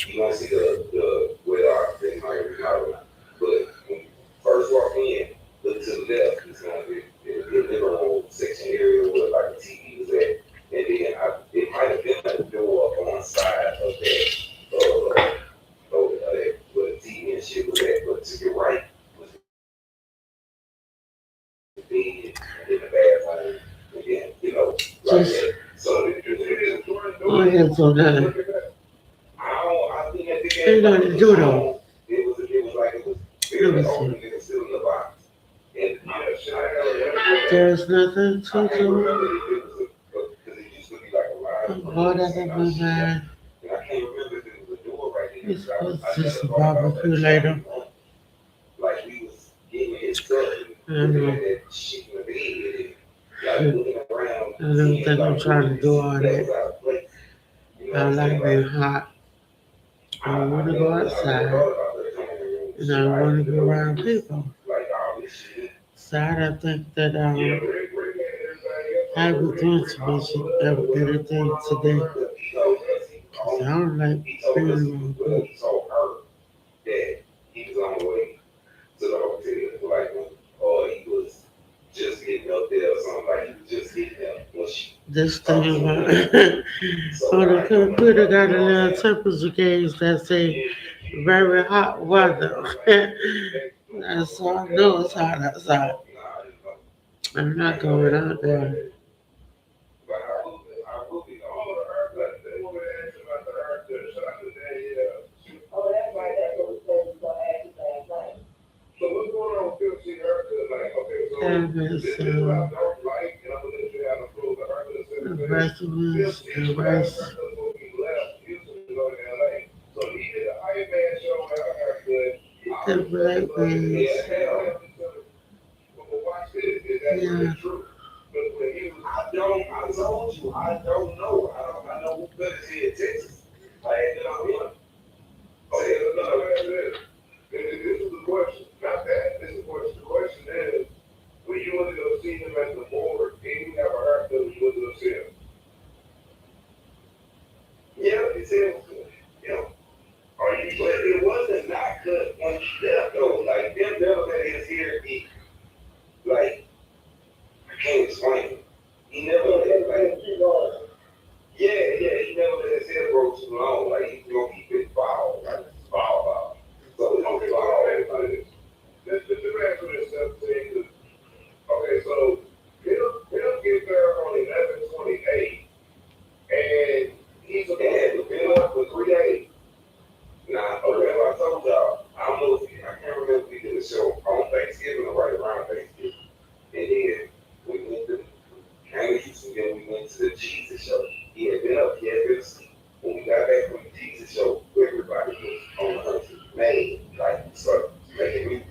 You gonna see the where the architect might remodel. But when you first walk in, look to the left. It's gonna be the living room section area where like the TV was at, and then it might have been a door on one side of that where the TV and shit was at. But to your right was the bed and then the bathroom, and then like Just that. So it is look into that. I think at the Ain't end, nothing to do though. it was Let very me open. see. It was still in the box. And There's nothing I to can't do. remember if it was because it used to be like a line. What other than that? And I can't remember if it was a door right there. It's Because supposed I to never just a thought about barbecue that. later. Like we was getting his stuff I and looking know. at that shit in the bed and like looking around, I don't seeing think I'm like trying to do all that was that. out of place. You know I what I'm like saying? being Like hot. I I want to never go thought outside about that. and I want to be around people. Like all this shit. So I don't think that Yeah, Rick had everything I else. was doing too much of anything today. He told us he was 'Cause I on. don't like He told being us around people. he told her that he was on the way to the hotel, like he was just getting up there or something, like he was just getting there when she This talked thing to him. about So on the I don't know, computer you got a know what I'm little saying? temperature gauge that say very hot weather. And so I know it's hot outside. Nah, I didn't know. I'm not going out there. But I will be All on. the haircuts, they want me to ask you about the haircut. So I said, yeah. Oh, that's right, that's what we said, we gonna ask you last night. So what's going on with 15 haircut? Like, okay, so Have this is what I some don't like, and I'm gonna let you have a clue the haircut. vegetables 15 and got a rice. haircut when he left Houston to go to LA. So he did an Iron Man show at a haircut. I The was black yeah, beans. hell. But watch this, is that Yeah. really true? But when he was, I told you, I don't know. I know who put his head Texas. I had it on him. okay, another answer is, this is the question, not that, this is the question. The question is, when you went to go see him at the morgue, did he have a haircut when you went to go see him? Yeah, it's him. Yeah. Are you But sure? it wasn't not good when he left though. Like them never let his hair be like I can't explain it. He never let like he never let his hair grow too long. Like he's gonna keep it bald, like bald. So it's Okay, so bald. let me answer this. Let me answer this, 17. Okay, so he'll get there on 11/28, and he's supposed to be up for 3 days. Now, remember I told y'all, I don't know if I can't remember if we did a show on Thanksgiving or right around Thanksgiving. And then we went to came to Houston, then we went to the Jesus show. He had been up, he had been asleep. When we got back from the Jesus show, everybody was on the hunt. Man, like we started making music.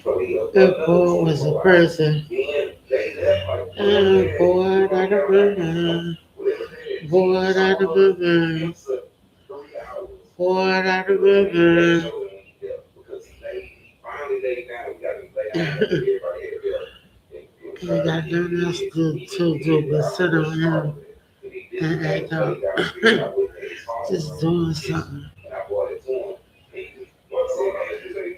So he up for If another boy was a 24 hours. person, Then they left like I'm bored out of my mind. Bored out of my mind. 3 hours. Bored out of my mind. Because he finally laid down. We got him lay down. Everybody had belt. He got nothing else to do but sit on him and act out. Just doing something. And I brought it to him.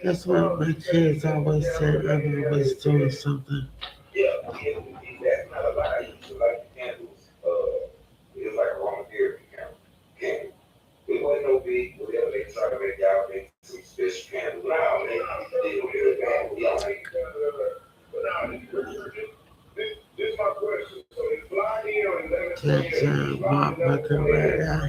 That's what my kids always say. I'm always doing something. Yeah, that's not a lie. He used to like the candles. It was like a aromatherapy candle. It wasn't no big, whatever they try to make out, make some special candle. Now, they did good candle. Yeah, But now, this is my question. So he's flying in on That 11/28. time, Bob looking right now.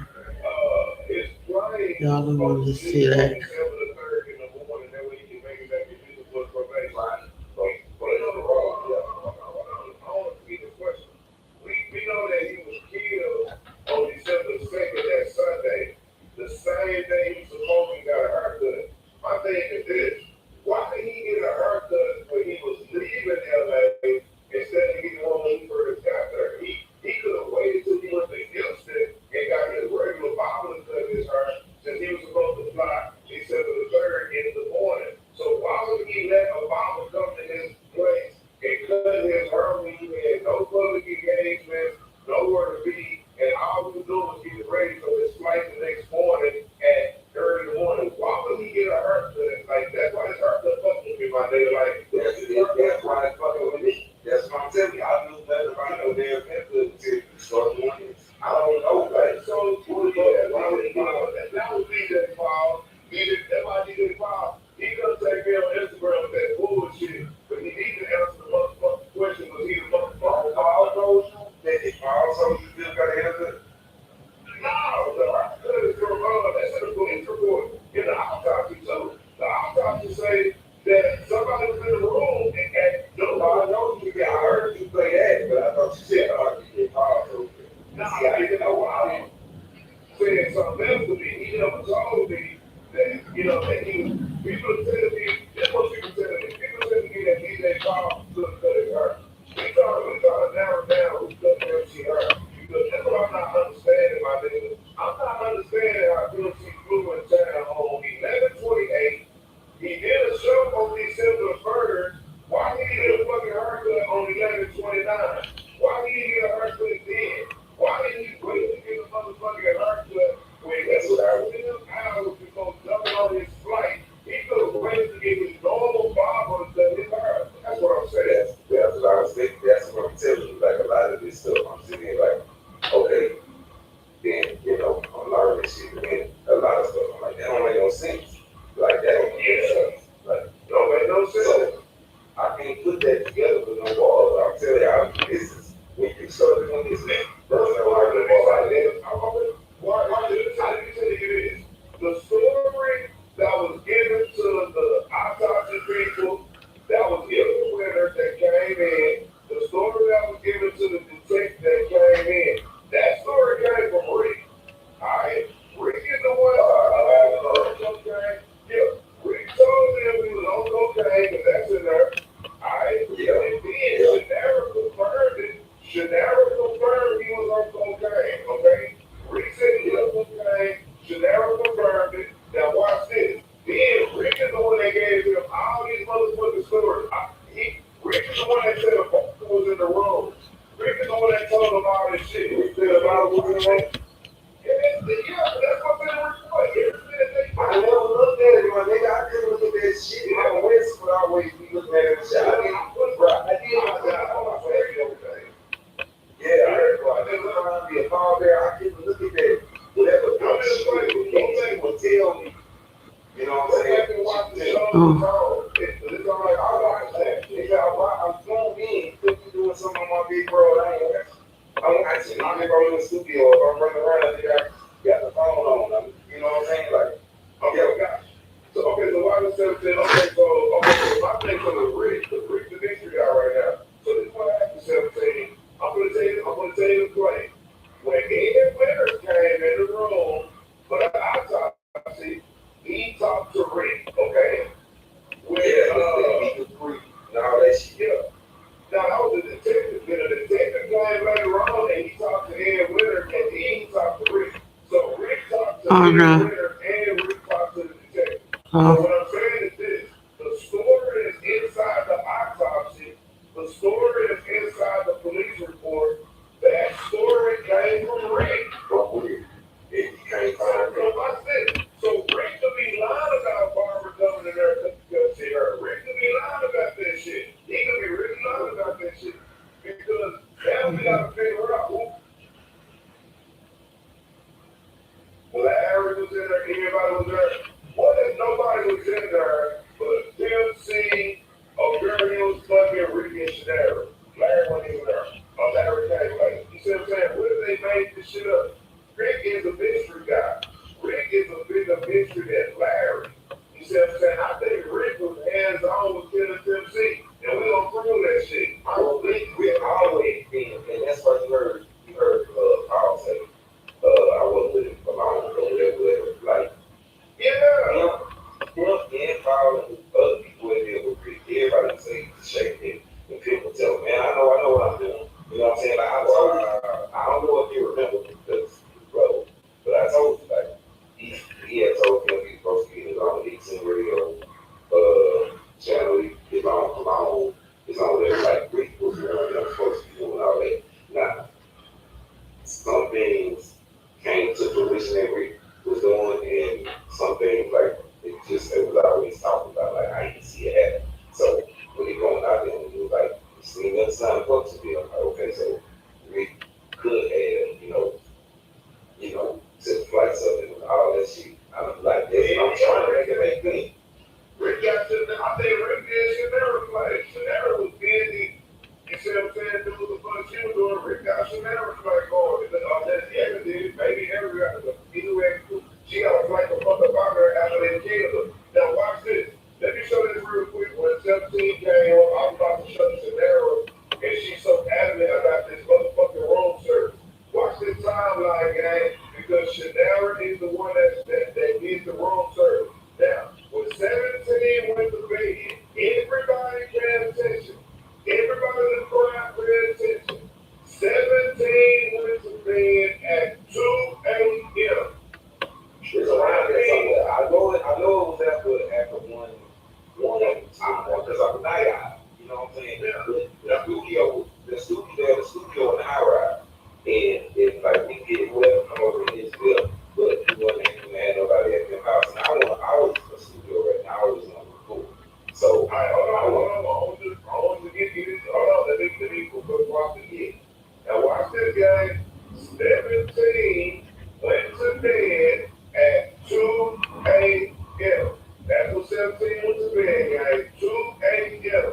His plane Y'all don't want to see on that. December the 3rd in the morning. That way he can make it back to Houston for probation. right. But I want to see this question. We know that he was killed on December 2nd, that Sunday, the same day he supposedly got a haircut. My thing is this: why did he get a haircut when he was leaving LA instead of getting one when he first got there? He could have waited till he went to Houston and got his regular barber to cut his hair since he was supposed to fly December the 3rd in the morning. So why would he let a barber come to his place and cut his hair when he had no public engagements, nowhere to be, and all he was doing was getting ready for his flight the next morning at early in the morning? Why would he get a haircut? Like, that's why his haircut fucking with me, my nigga. Like, That's why it's fucking with me. That's what I'm telling you. I knew nothing about no damn haircut until you start doing it. I don't know, like, so why would he get a that was DJ Paul. That's why DJ Paul, he gonna take me on Instagram with that bullshit, but he needs to answer the motherfucking question because he's a motherfucker. Paul knows you. That if Paul told you still got a haircut. No, that is your that's in the police report. In the autopsy too. The autopsy say that somebody was in the room and No, I know you. I heard you say that, but I thought you said The story that was given to the autopsy people, that was given to winners that came in, the story that was given to the detective that came in, that story came from Rick. Alright? Rick is the one on cocaine. Yeah. Rick told them we was on cocaine, because that's in there. Alright? Yeah. And then Shannara confirmed it. Shannara confirmed he was on cocaine. Okay? Rick said he was on cocaine. Shannara confirmed it. Now watch this. Then Rick is the one that gave him all these motherfucking stories. Rick is the one that said the phone was in the room. Rick is the one that told him all this shit. He said about what was in the room. Yeah, that's what's in the report. I never looked at it, my nigga. I couldn't look at that shit. My West would always be looking at it. I did my job. I said everything. Yeah, I just went around to be a fall there. I couldn't look at that. Whatever shit would tell me. You know what I'm saying? Watch the show. It's all like, I watch that. I'm zoned in. Could be doing something on my big bro. I'm actually not in the studio. If I'm running around, I got the phone on. You know what I'm saying? Like, okay, gosh. So why was 17? So my thing was Rick. Rick's the mystery guy right now. So this is what happened 17. I'm gonna tell you the play. When Ed Winters came in the room for the autopsy, he talked to Rick, okay? When he was free and all that shit. Yeah. Now that was a detective. Then a detective came later on and he talked to Ed Winters and then he talked to Rick. So Rick talked to Ed Winters and Rick talked to the detective. So what I'm saying is this: the story is inside the autopsy. The story is inside the police report. That story came from Rick. From Rick. It came from Rick. So Rick could be lying about Barbara coming in there because she heard. Rick could be lying about that shit. He could be really lying about that shit. Because now we gotta figure out who. Well, Harry was in there, everybody was there. What if nobody was in there but Tim C, O'Gurney was fucking Ricky and Shannara? Larry wasn't even there. Larry came late. You see what I'm saying? What if they made this shit up? Rick is a mystery guy. Rick is a bigger mystery than Larry. You see what I'm saying? I think Rick was hands on with killing Tim C. And we gonna prove that shit. I don't think Rick always been, and that's what you heard Paul say. I wasn't with him for long or whatever. Like, yeah. Him and Paul and other people in there with Rick, everybody say to shake him. And people tell him, man, I know what I'm doing. You know what I'm saying? Like, I told you, I don't know if you remember because his brother, but I told you, like, he had told him he was supposed to get his own Dixon radio channel, his own, his own little, like, Rick was the one that was supposed to be doing all that. Now, some things came to fruition that Rick was doing, and some things, like, it was always talked about, like, I didn't see it happen. So, when he going out there, he was like, seeing that sign folks to be, I'm like, okay, so Rick could have, took flights up and all that shit. I'm like, I'm trying to make it clean. Rick got to, I think Rick did Shannara flight. Shannara was busy. You see what I'm saying? Doing the fun she was doing. Rick got Shannara flight going. That's Evan did. Maybe Evan got to do. She got a flight to fuck up out there after they killed her. Now watch this. Let me show this real quick. When 17 came on, I was about to show you Shannara, and she's so adamant about this motherfucking room service. Watch this timeline, gang, because Shannara is the one that did the room service. Now, when 17 went to bed, everybody paid attention. Everybody in the crowd paid attention. 17 went to bed at 2 a.m. It's around there somewhere. I know it was after one because I'm a night owl. You know what I'm saying? Yeah. The studio in the high ride. And it's like we get whatever come over in his bill, but he wasn't had nobody at the house. And I was in the studio right now, I was on record. So hold on to get this. Hold on, let me go watch it again. Now watch this, guys. 17 went to bed at 2 a.m. That's what 17 went to bed, guys. 2 a.m.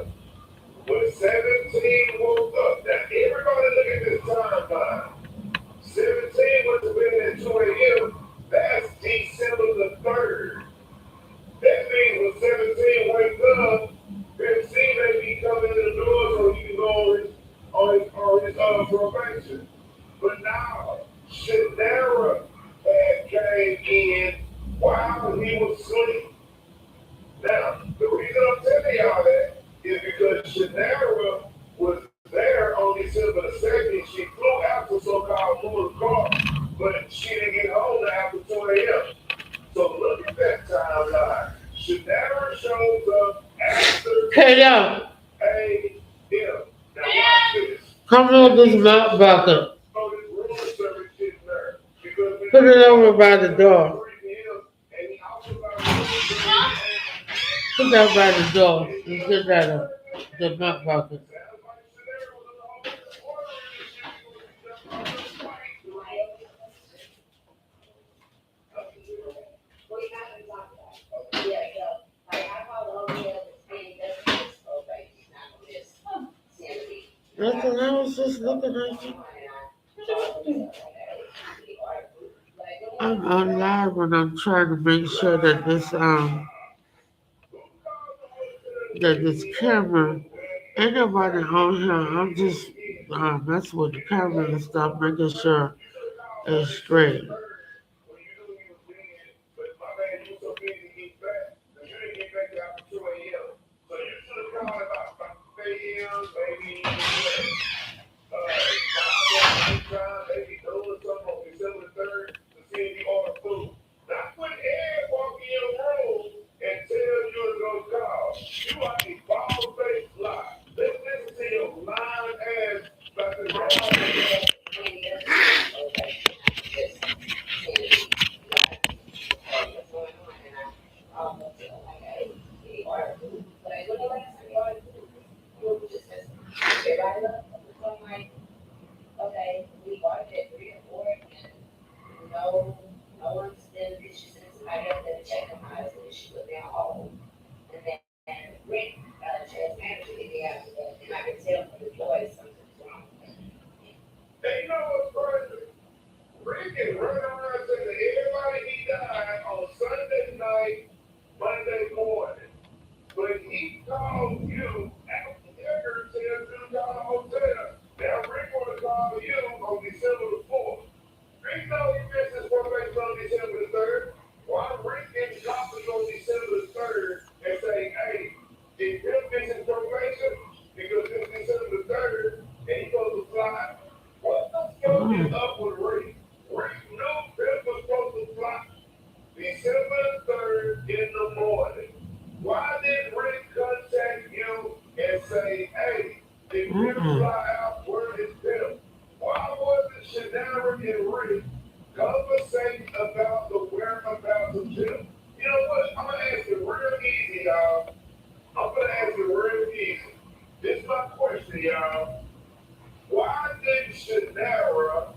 When 17 woke up, now everybody look at this timeline. on his probation. But now, Shannara had came in while he was asleep. Now, the reason I'm telling y'all that is because Shannara was there on December the 2nd. She flew out to so-called Moore Car, but she didn't get home after 2 a.m. So look at that timeline. Shannara shows up after Kato, 8 a.m. Now watch this. come on this mop bucket. So this room service shit there. Because when Put it over by the door. 3 p.m. and he also got room service Put that by the door and get that up. The mop bucket. Nothing, I was just looking at you. I'm on live when I'm trying to make sure that this camera ain't nobody on here. I'm just messing with the camera and stuff, making sure it's straight. But my man, you so busy getting back that you didn't get back there after 2 a.m. So you should have called about 5 a.m., maybe 5 a.m. time, maybe doing something on December the 3rd to see if you order food. Not when Ed walk in your room and tell you to go call. You are a bald-faced lie. Let's listen to your lying ass about this wrong. And you know what's crazy? Rick is running around saying to everybody he died on Sunday night, Monday morning. But he called you after Edgar tells you to call the hotel. Now Rick want to call you on December the 4th. Rick know he missed his probation on December the 3rd. Why Rick didn't call you on December the 3rd and say, hey, did Bill miss his probation? Because it's December the 3rd and he goes to fly. What the fuck is up with Rick? Rick knew Bill was supposed to fly December the 3rd in the morning. Why did Rick contact you and say, hey, did Bill fly out? Where is Bill? Why wasn't Shannara and Rick conversating about the whereabouts of Bill? You know what? I'm going to ask you real easy, y'all. I'm going to ask you real easy. This is my question, y'all. Why did Shannara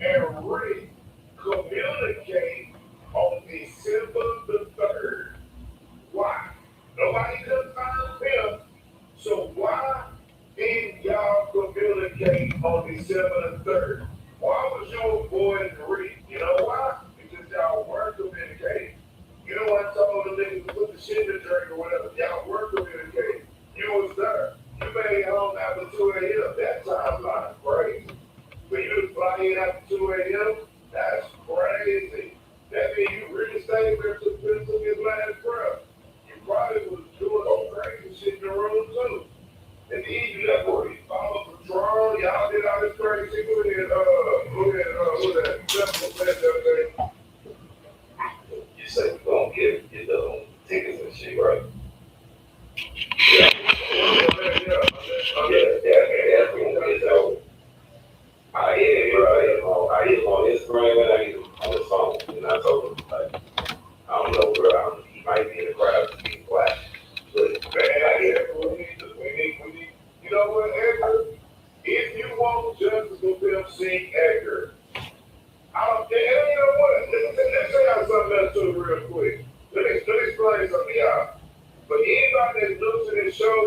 and Rick communicate on December the 3rd? Why? Nobody could find them. So why didn't y'all communicate on December the 3rd? Why was your boy Rick? You know why? Because y'all weren't communicating. You know what I told the niggas to put the shit in the drink or whatever. Y'all weren't communicating. You was there. You made it home after 2 a.m. That timeline crazy. When you fly in after 2 a.m., that's crazy. That means you really stayed there to his last breath. You probably was doing some crazy shit in the room too. And then you left where you followed Patron, y'all did all this crazy shit. Who that? Simple said the other day. You say you gonna get the tickets and shit, right? Yeah. So I hit him, bro. I hit him on Instagram and I hit him on his phone. And I told him, like, I don't know, bro. He might be in the crowd to be quiet. But, man, we need, you know what, Edgar? If you want justice for Pimp C, Edgar, I don't care. You know what? Let's say out something else too real quick. Let me explain something to y'all. But anybody that looks at this show,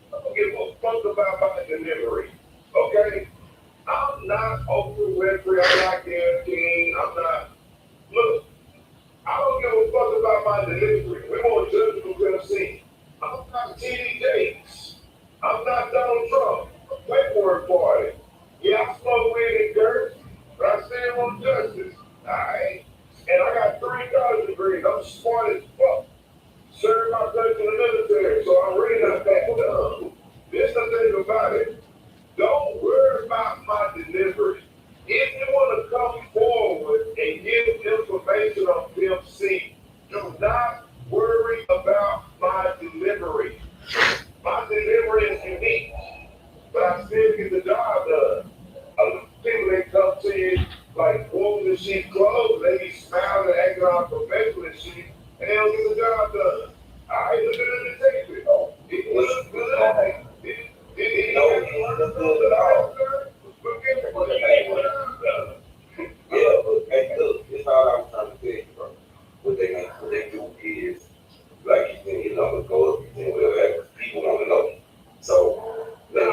I don't give a fuck about my delivery. Okay? I'm not Oprah Winfrey. I'm not Gayle King. I'm not. Look, I don't give a fuck about my delivery. We want judges who can see. I'm not TD Jakes. I'm not Donald Trump. Wait, February party. Yeah, I smoke weed and dirt, but I still want justice. Alright? And I got 3 college degrees. I'm smart as fuck. Served my country in the military, so I'm really not that dumb. This the thing about it. Don't worry about my delivery. If you want to come forward and give information on Pimp C, do not worry about my delivery. My delivery is unique, but I still get the job done. Other people that come to you like wolves in sheep clothes, they be smiling and acting all professional and shit, and they don't get the job done. Alright, look at the detective. Oh, it looks good. It looks good at all. But guess what? It ain't what I'm done. Yeah, but hey, look, it's all I was trying to tell you, bro. What they do is, like you said, go up and whatever. People want to know. So, Hold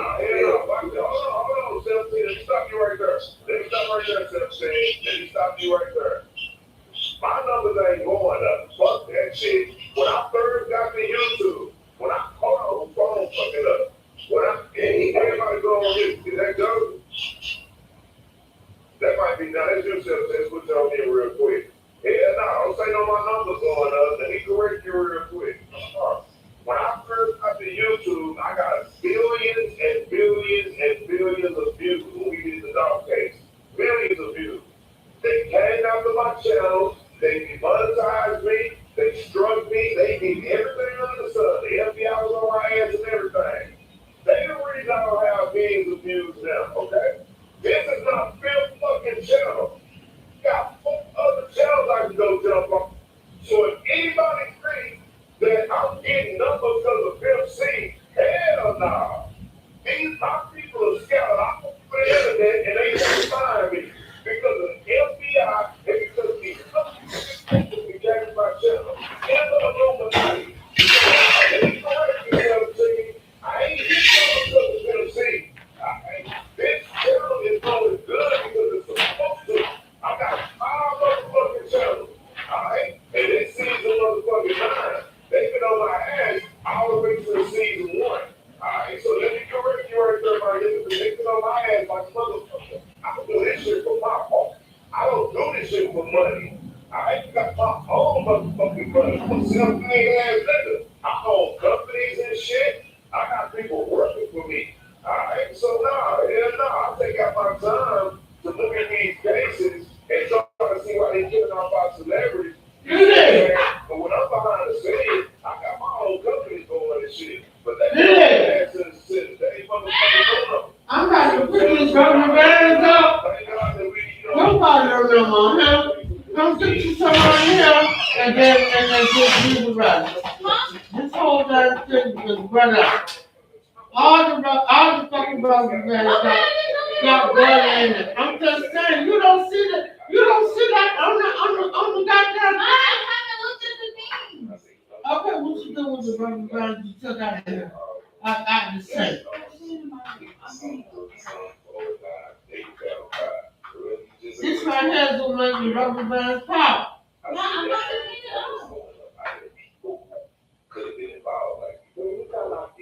on, 17. Let me stop you right there. 17. Let me stop you right there. My numbers ain't going up. Fuck that shit. When I first got to YouTube, when I called the phone fucking up, everybody go on this, is that go? That might be now. That's yourself. Let's put it on here real quick. Yeah, no, don't say no, my numbers going up. Let me correct you real quick. When I first got to YouTube, I got billions and billions and billions of views when we did the dog case. Billions of views. They came after my channel. They demonetized me. They struck me. They did everything under the sun. The FBI was on my ass and everything. They the reason I don't have millions of views now, okay? This is my 5th fucking channel. Got 4 other channels I can go jump on. So if anybody thinks that I'm getting numbers because of Pimp C, hell no. My people are scattered all over the internet and they can't find me because of the FBI and because of these companies who came my channel. And the Illuminati. Let me correct you, LC. I ain't getting numbers because of Pimp C. This channel is going good because it's supposed to. I got 5 motherfucking channels. Alright? And this season motherfucking 9. They've been on my ass all the way to season 1. Alright, so let me correct you right there, my nigga. They've been on my ass like a motherfucker. I don't do this shit for my fault. I don't do this shit for money. I got my own motherfucking money. I'm a self-made ass nigga. I own companies and shit. I got people working for me. Alright, so I take out my time to look at these cases and try to see why they killing off our celebrities. But when I'm behind the scenes, I got my own companies going and shit. But they they motherfucking doing them. I'm about to put these rubber bands up. Nobody don't know more, huh? Come get you some right here and then just leave the rest. This whole damn thing is run out. All the fucking rubber bands got blood in it. I'm just saying, you don't see that on the goddamn thing. Okay, what you do with the rubber bands you took out of here? I just say. This right here is gonna make the rubber bands pop. No, I'm not gonna eat it all. Could have been involved, like, you talking about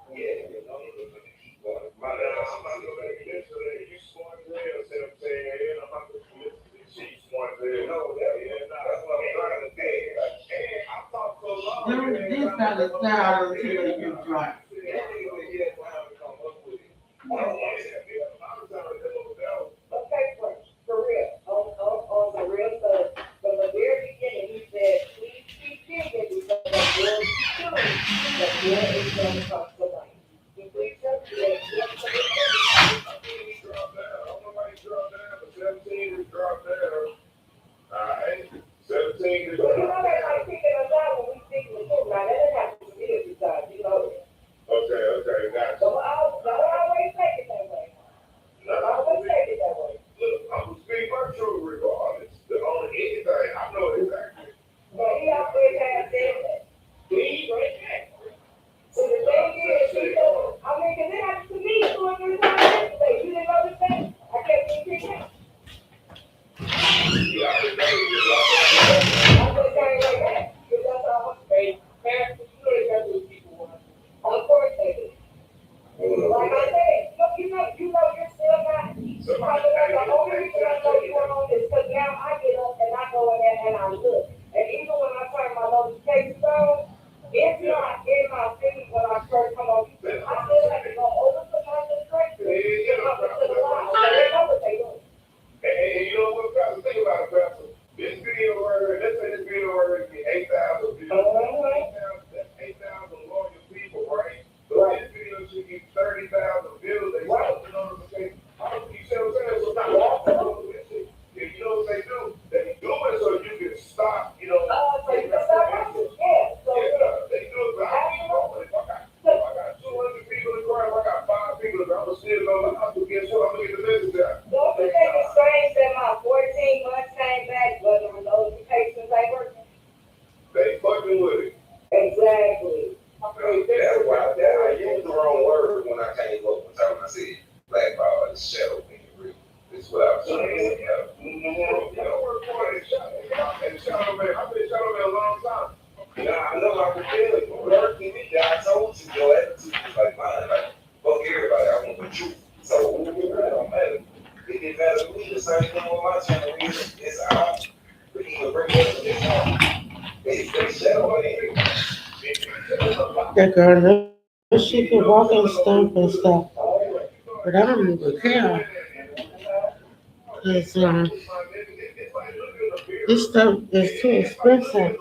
yeah, keep going. I'm not gonna make it yesterday. You smart as hell, see what I'm saying? I'm not gonna listen to this shit. You smart as hell. No, that's what I'm trying to say. And I talked so long. This kind of style until they get dry. Okay, for real, on the real stuff. From the very beginning, he said, please keep digging because the world is killing. The world is going to cost the money. He please tell me that just for the He dropped down. I don't know why he dropped down, but 17 is dropped down. Alright, 17 is Well, you dropped know that down. I'm picking us out when we speak with him. Now, that didn't happen to me every time, you know. Okay, gotcha. Don't always take it that way. same thing with my channel. It's out. We need to bring it up this time. They shadow it. That girl knows she can walk and stomp and stuff, but I don't even care. Cause this stuff is too expensive,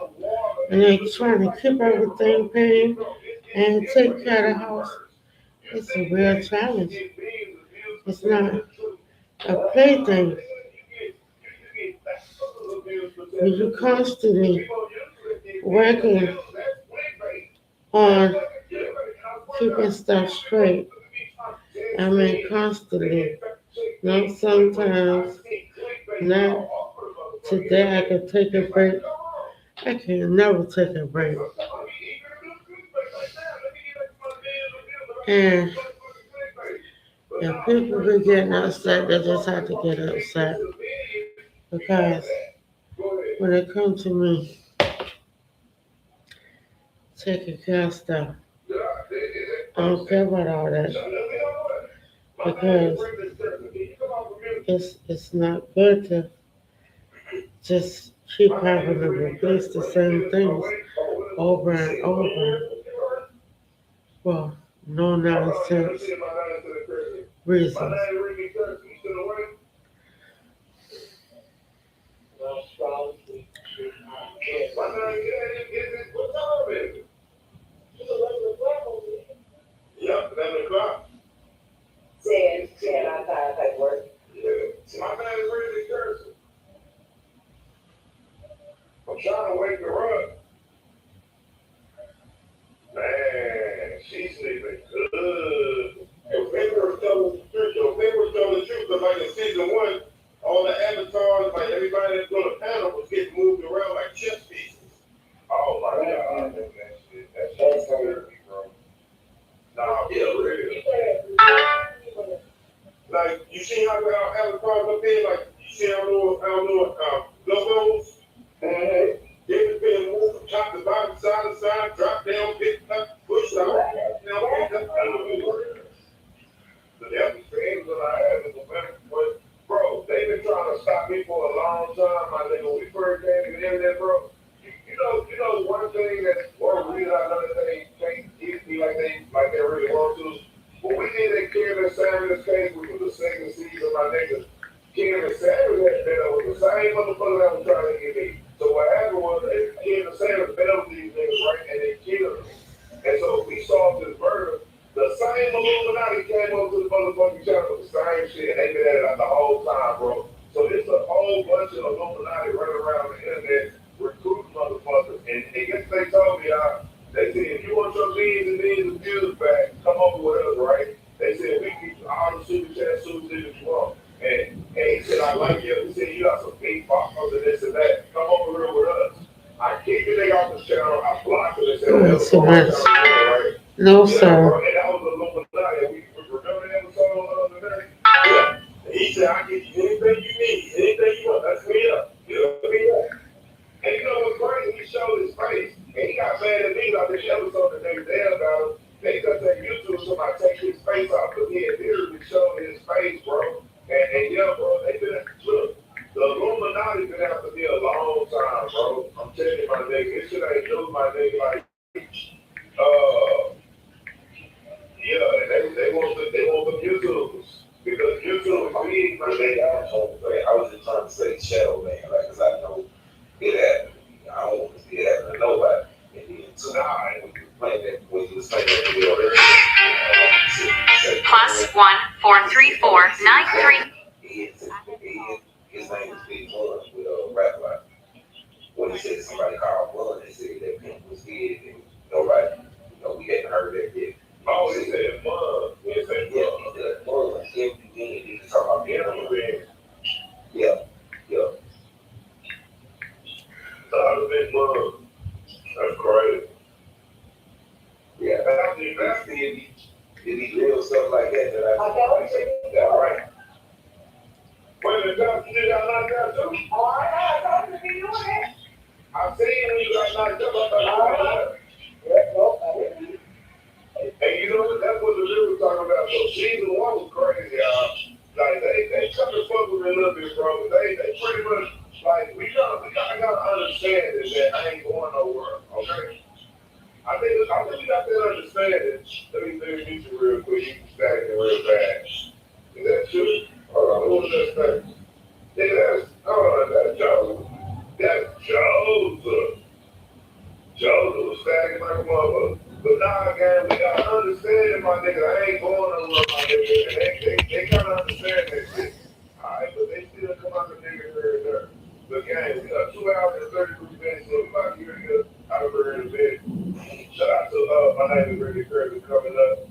and they trying to keep everything paid and take care of the house. It's a real challenge. It's not a plaything. When you constantly working on keeping stuff straight, I mean constantly, not sometimes, not today I can take a break. I can never take a break. And if people be getting upset, they just have to get upset. Because when it comes to me taking care of stuff, I don't care about all that. Because it's not good to just keep having to repeat the same things over and over. Well, no nonsense reasons. Yep, 11 o'clock. Saying I'm tired of work. Yeah. My man is really cursing. I'm trying to wake her up. Man, she's sleeping good. If paper was telling the truth, because like in season one, all the avatars, like everybody that's on the panel was getting moved around like chess pieces. Oh my God, that shit. That shit's scared me, bro. Nah, yeah, really. Like, you see how avatars up there, like, you see logos? Mm-hmm. They've been moved from top to bottom, side to side, drop down, pick up, push out, down, pick up. The devil things that I have is a better, but bro, they've been trying to stop me for a long time, my nigga. When we first came to the internet, bro, you know, one thing that, or reason another thing can't get me like they really want to. When we did that Kevin Samuels case, which was the second season, my nigga, Kevin Samuels was the same motherfucker that was trying to get me. So what happened was Kevin Samuels bailed these niggas, right, and they killed them. And so we solved this murder. The same Illuminati came over to the motherfucking channel with the same shit, and they been at it the whole time, bro. So there's a whole bunch of Illuminati running around the internet recruiting motherfuckers. And guess they told me, they said, if you want your millions of views back, come over with us, right? They said, we keep all the super chat, super niggas you want. And he said, I like you. He said, you got some big followers and this and that. Come over here with us. I kicked the nigga off the channel. I blocked it and said, Oh, so much. right? No, Yeah, sir. bro, and that was a Illuminati. We remember the episode on the other day? Yeah. And he said, I give you anything you need, anything you want. That's me up. You know what I mean? And you know what's crazy? He showed his face, and he got mad at me about this episode that they there about him. They got that YouTube somebody take his face off because he had literally showed his face, bro. And yeah, bro, they been look. The Illuminati been out to be a long time, bro. I'm telling you, my nigga, this shit ain't new, my nigga. Like, yeah, and they want the YouTubers because YouTube is big, my nigga. I was just trying to say shadow man, like, cause I know it happened to me. I don't want to see it happen to nobody. And then tonight, when you was playing that video earlier, +1 43493. his name is Big One with a rap line. When he said somebody called One, they said that pimp was dead, and nobody, we hadn't heard that yet. Oh, he said Bun. He said Yeah, he said Bun. He was talking about being Yeah. So I was in Bun. That's crazy. Yeah, that's the real stuff like that I say, that right. When the doctor you got knocked out too? Oh, I got to be doing that. I seen when you got knocked up, I thought and you know what? That's what the dude was talking about. So season one was crazy, y'all. Like they come to fuck with me a little little bit, bro. But they pretty much like we gotta understand that I ain't going nowhere. Okay. I think we got that understanding. Let me meet you real quick. You can stack it real fast. Is that true? Hold on, who was that stack? Nigga, hold on, that's Joe. That's Joseph. Joseph was stacking like a mother. But nah, gang, we gotta understand, my nigga. I ain't going nowhere, my nigga. And they gotta understand that shit. Alright, but they still come out the nigga here and there. But gang, we got 2 hours and 33 minutes, so we about to get here out of here in a bit. Shout out to my name is Ricky Curtis coming up.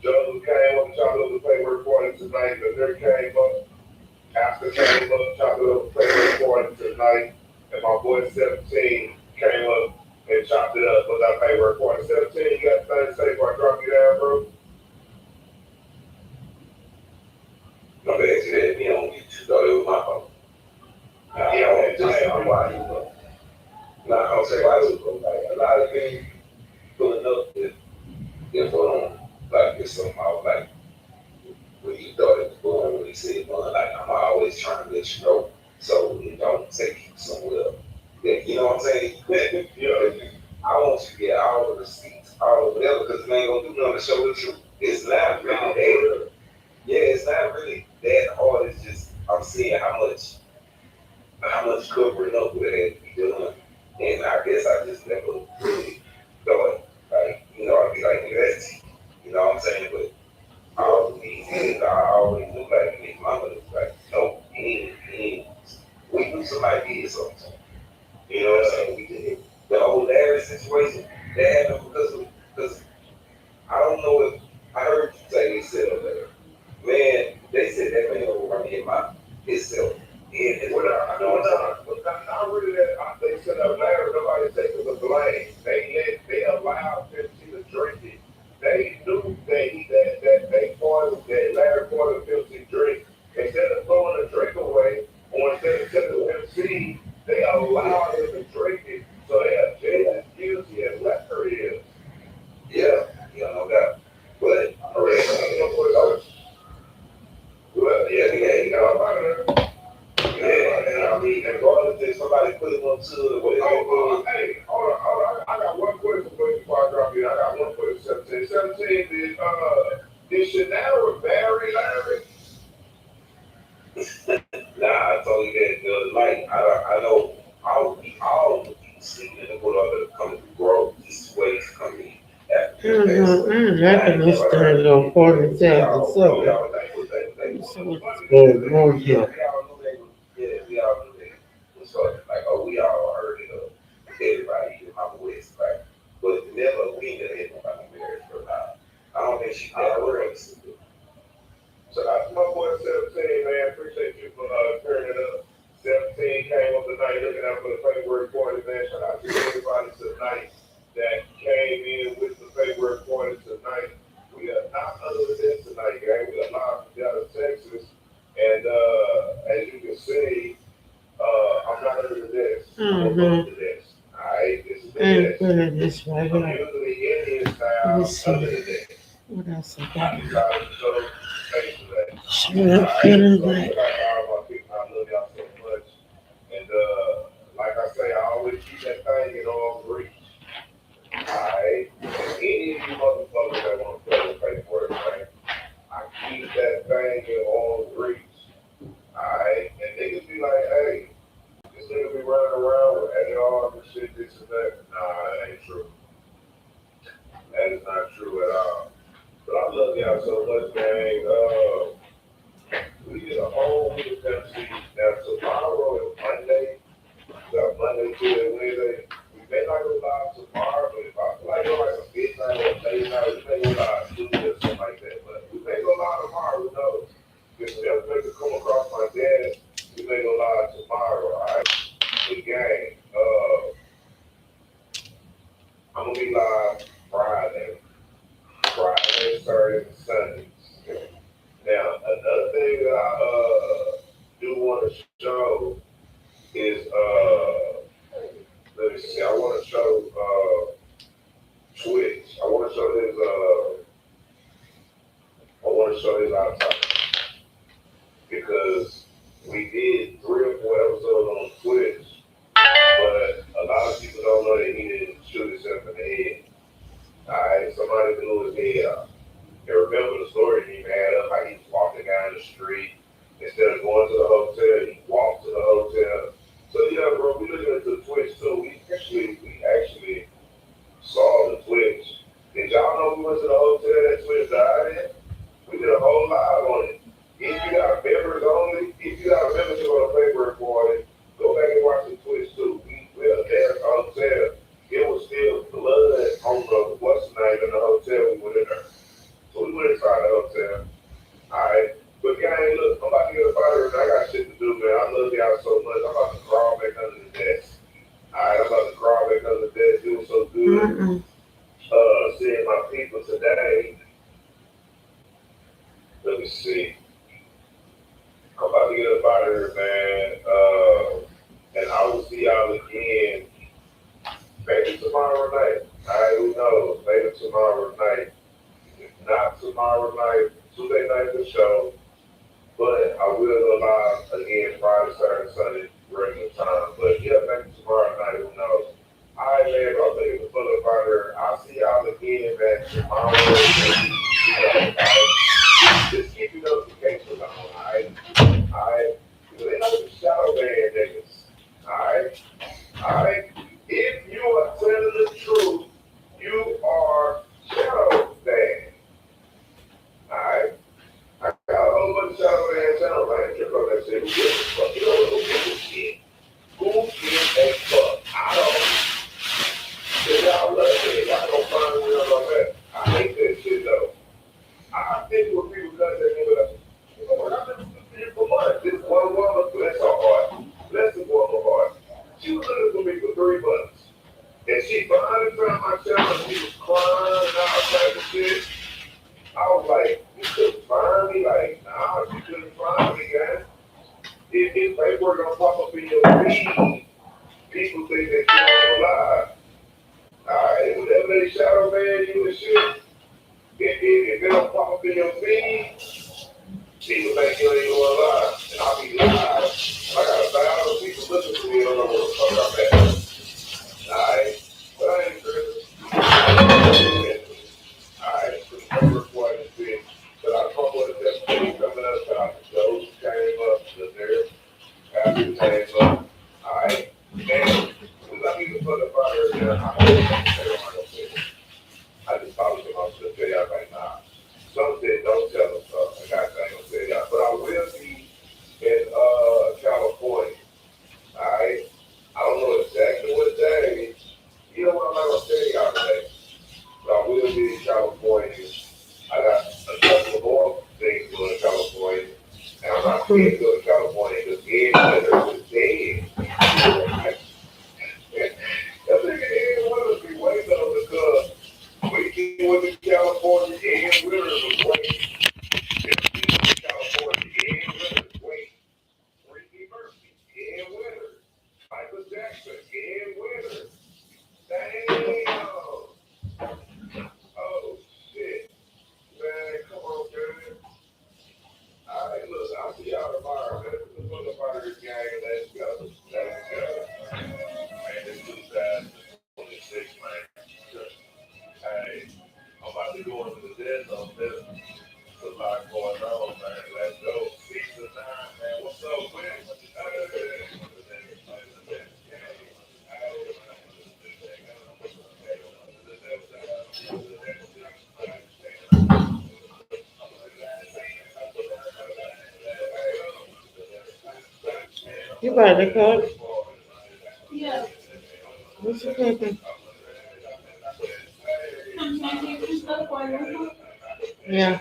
Joseph came up, chocolate was paper party tonight. The nerd came up, Oscar came up, chocolate was paper party tonight. And my boy 17 came up and chopped it up with that paper party. 17, you got things to say before I drop you down, bro? My bad, you had me on YouTube, though. It was my fault. Nah, yeah, I'm watching, bro. Nah, I'll say why it was like a lot of things pulling up with info on like it's something I was like when you thought it was going when he said one, like I'm always trying to let you know so it don't take you somewhere. Yeah, you know what I'm saying? Yeah. I want you to get all of the receipts, all of whatever, because it ain't gonna do nothing to show the truth. It's not really that. Yeah, it's not really that hard. It's just I'm seeing how much covering up would have to be done. And I guess I just never really thought, like, I'd be like, "Nigga, that's cheap." You know what I'm saying? But all of these things, I always look like his mama was like, no, he ain't. We knew somebody did something. You know what I'm saying? We did. The whole Larry situation, that happened because I don't know if, I heard you say they said over there. Man, they said that man over running him out himself. Well, I know not really that they set up Larry, nobody taking the blame. They allowed 15 to drink it. They knew that they poured that Larry poured a 15 drink. Instead of throwing the drink away, or instead of telling the 15, they allowed him to drink it. So they are just as guilty as Larry is. Yeah, no doubt. But I read something. Well, yeah, about it. Yeah, and I mean, regardless if somebody put him on to whatever. Hey, hold on. I got one question for you before I drop you. I got one question. 17, did Chanel marry Larry? Nah, I told you that the other night. I know all the people sleeping in the water coming to grow. This way to come in after the fast. I'm And I liking ain't this never thing heard of on it. But 47 7. they So was what's funny because going on yeah, here? we all knew they was we all knew they was fucking. Like, oh, we all heard it of everybody in my West, right? But never we never had nobody married for now. I don't think she never raised it. So that's my boy 17, man. Appreciate you for turning it up. 17 came up tonight looking out for the February party, man. Shout out to everybody tonight that came in with the February party tonight. We are not under this tonight, gang. We are live from Dallas, Texas. And as you can see, I'm not under this. I'm above Mm-hmm. the desk. Alright, this is the And desk. put it this right I'm here. usually in his Let me house under see. the desk. What else I I got? decided to show space today. Should I Alright, put it so like? shout out to all my people. I love y'all so much. And like I say, I always keep that thing in arm's reach. Alright? And any of you motherfuckers that want to play the paperwork, man, I keep that thing in arm's reach. Alright? And niggas be like, hey, this nigga be running around with AR and shit, this and that. Nah, that ain't true. That is not true at all. But I love y'all so much, man. We did a whole week of Tennessee. Now tomorrow and Monday, we got Monday, Tuesday, Wednesday. We may not go live tomorrow, but if I feel like go like a midnight or a late night, we may go live Tuesday or something like that. But we may go live tomorrow, who knows? If the other things come across my desk, we may go live tomorrow, alright? The gang. I'm gonna be live Friday, Saturday, and Sunday. Now, another thing that I do want to show is let me see. I want to show Twitch. I want to show his outside because We did 3 or 4 episodes on Twitch, but a lot of people don't know that he didn't shoot himself in the head. Alright, somebody blew his head off. And remember the story he had of how he was walking down the street. Instead of going to the hotel, he walked to the hotel. So yeah, bro, we looking at the Twitch too. We actually saw the Twitch. Did y'all know we went to the hotel that Twitch died in? We did a whole live on it. If you got members only, if you got a membership on a paper for it, go back and watch the Twitch too. We were there at the hotel. It was still blood on the what's the name in the hotel we went in there. So we went inside the hotel. Alright. But gang, look, I'm about to get up out of here. I got shit to do, man. I love y'all so much. I'm about to crawl back under the desk. Alright, I'm about to crawl back under the desk. It was so good. Mm-mm. Seeing my people today. Let me see. I'm about to get up out of here, man. And I will see y'all again maybe tomorrow night. Alright, who knows? Maybe tomorrow night. If not tomorrow night, Tuesday night for show. But I will go live again Friday, Saturday, Sunday, regular time. But yeah, maybe tomorrow night, who knows? Alright, man, I'm thinking the full up out here. I'll see y'all again, man, tomorrow. Just keep your notifications on, alright? Alright? Because they know the shadow band niggas. Alright? Alright? If you are telling the truth, you are shadow band. Alright? I got a whole bunch of shadow band channels. I ain't tripping on that shit. Who gives a fuck? You know what? Who gives a shit? Who gives a fuck? I don't. Cause y'all love it. Y'all don't find me on that. I hate that shit though. I think when people cut that nigga up, you know what? I've been here for months. This one woman, bless her heart. Bless the woman's heart. She was looking for me for 3 months. And she finally found my channel and she was crying and all type of shit. I was like, you couldn't find me? Like, nah, she couldn't find me, guys. If his paperwork don't pop up in your feed, people think that you're alive. Alright, whenever they shadow ban you and shit, if it don't pop up in your feed, people think you ain't going live. And I'll be live. I got 1,000 people looking for me. I don't know what the fuck I'm at. Alright, but I ain't tripping. Alright, so the number one is big. But I come with a testimony coming up. Those came up, the there, after came up. Alright, and let me just put a fire there. I'm going to say what I'm going to say. I just probably supposed to tell y'all right now. Some said don't tell them stuff. I got things to tell y'all. But I will be in California. Alright? I don't know exactly what day. You know what I'm not gonna tell y'all today. But I will be in California. I got a couple of more things to do in California. And I'm not scared to go to California because Ed is dead. That nigga Ed Winters be waiting on because when he was in California, Ed Winters was waiting. California, Ed Winters waiting. Ricky Murphy, Ed Winters. Michael Jackson, Ed Winters. Damn. Oh, shit. Man, come on, man. All right, look, I'll see y'all tomorrow, man. Let's look up out of this gang and let's go. Let's go. Man, this 2026, man. Hey, I'm about to go into the dead zone. There's a lot going on, man. Let's go. Season 9, man. What's up, man? You better cook. What's your cooking? Yeah.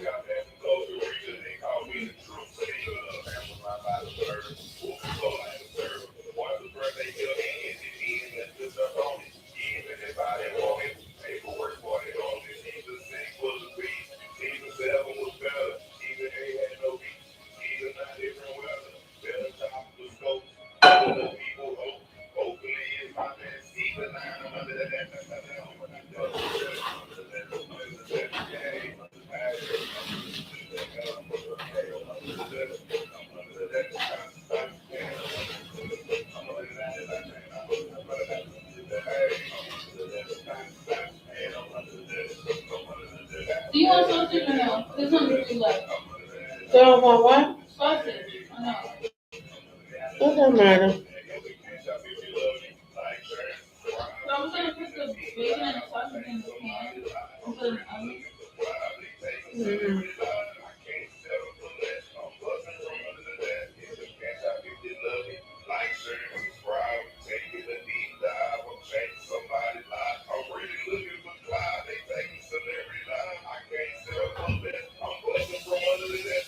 So I want what? Sausage. I know. It doesn't matter. So I'm gonna put the bacon and sausage in the pan and put it in the oven. Mm. Like, share, subscribe, take it a deep dive. I'm changing somebody's life. I'm really looking for cloud. They take me celebrity life. I can't sell unless I'm busting from under the desk.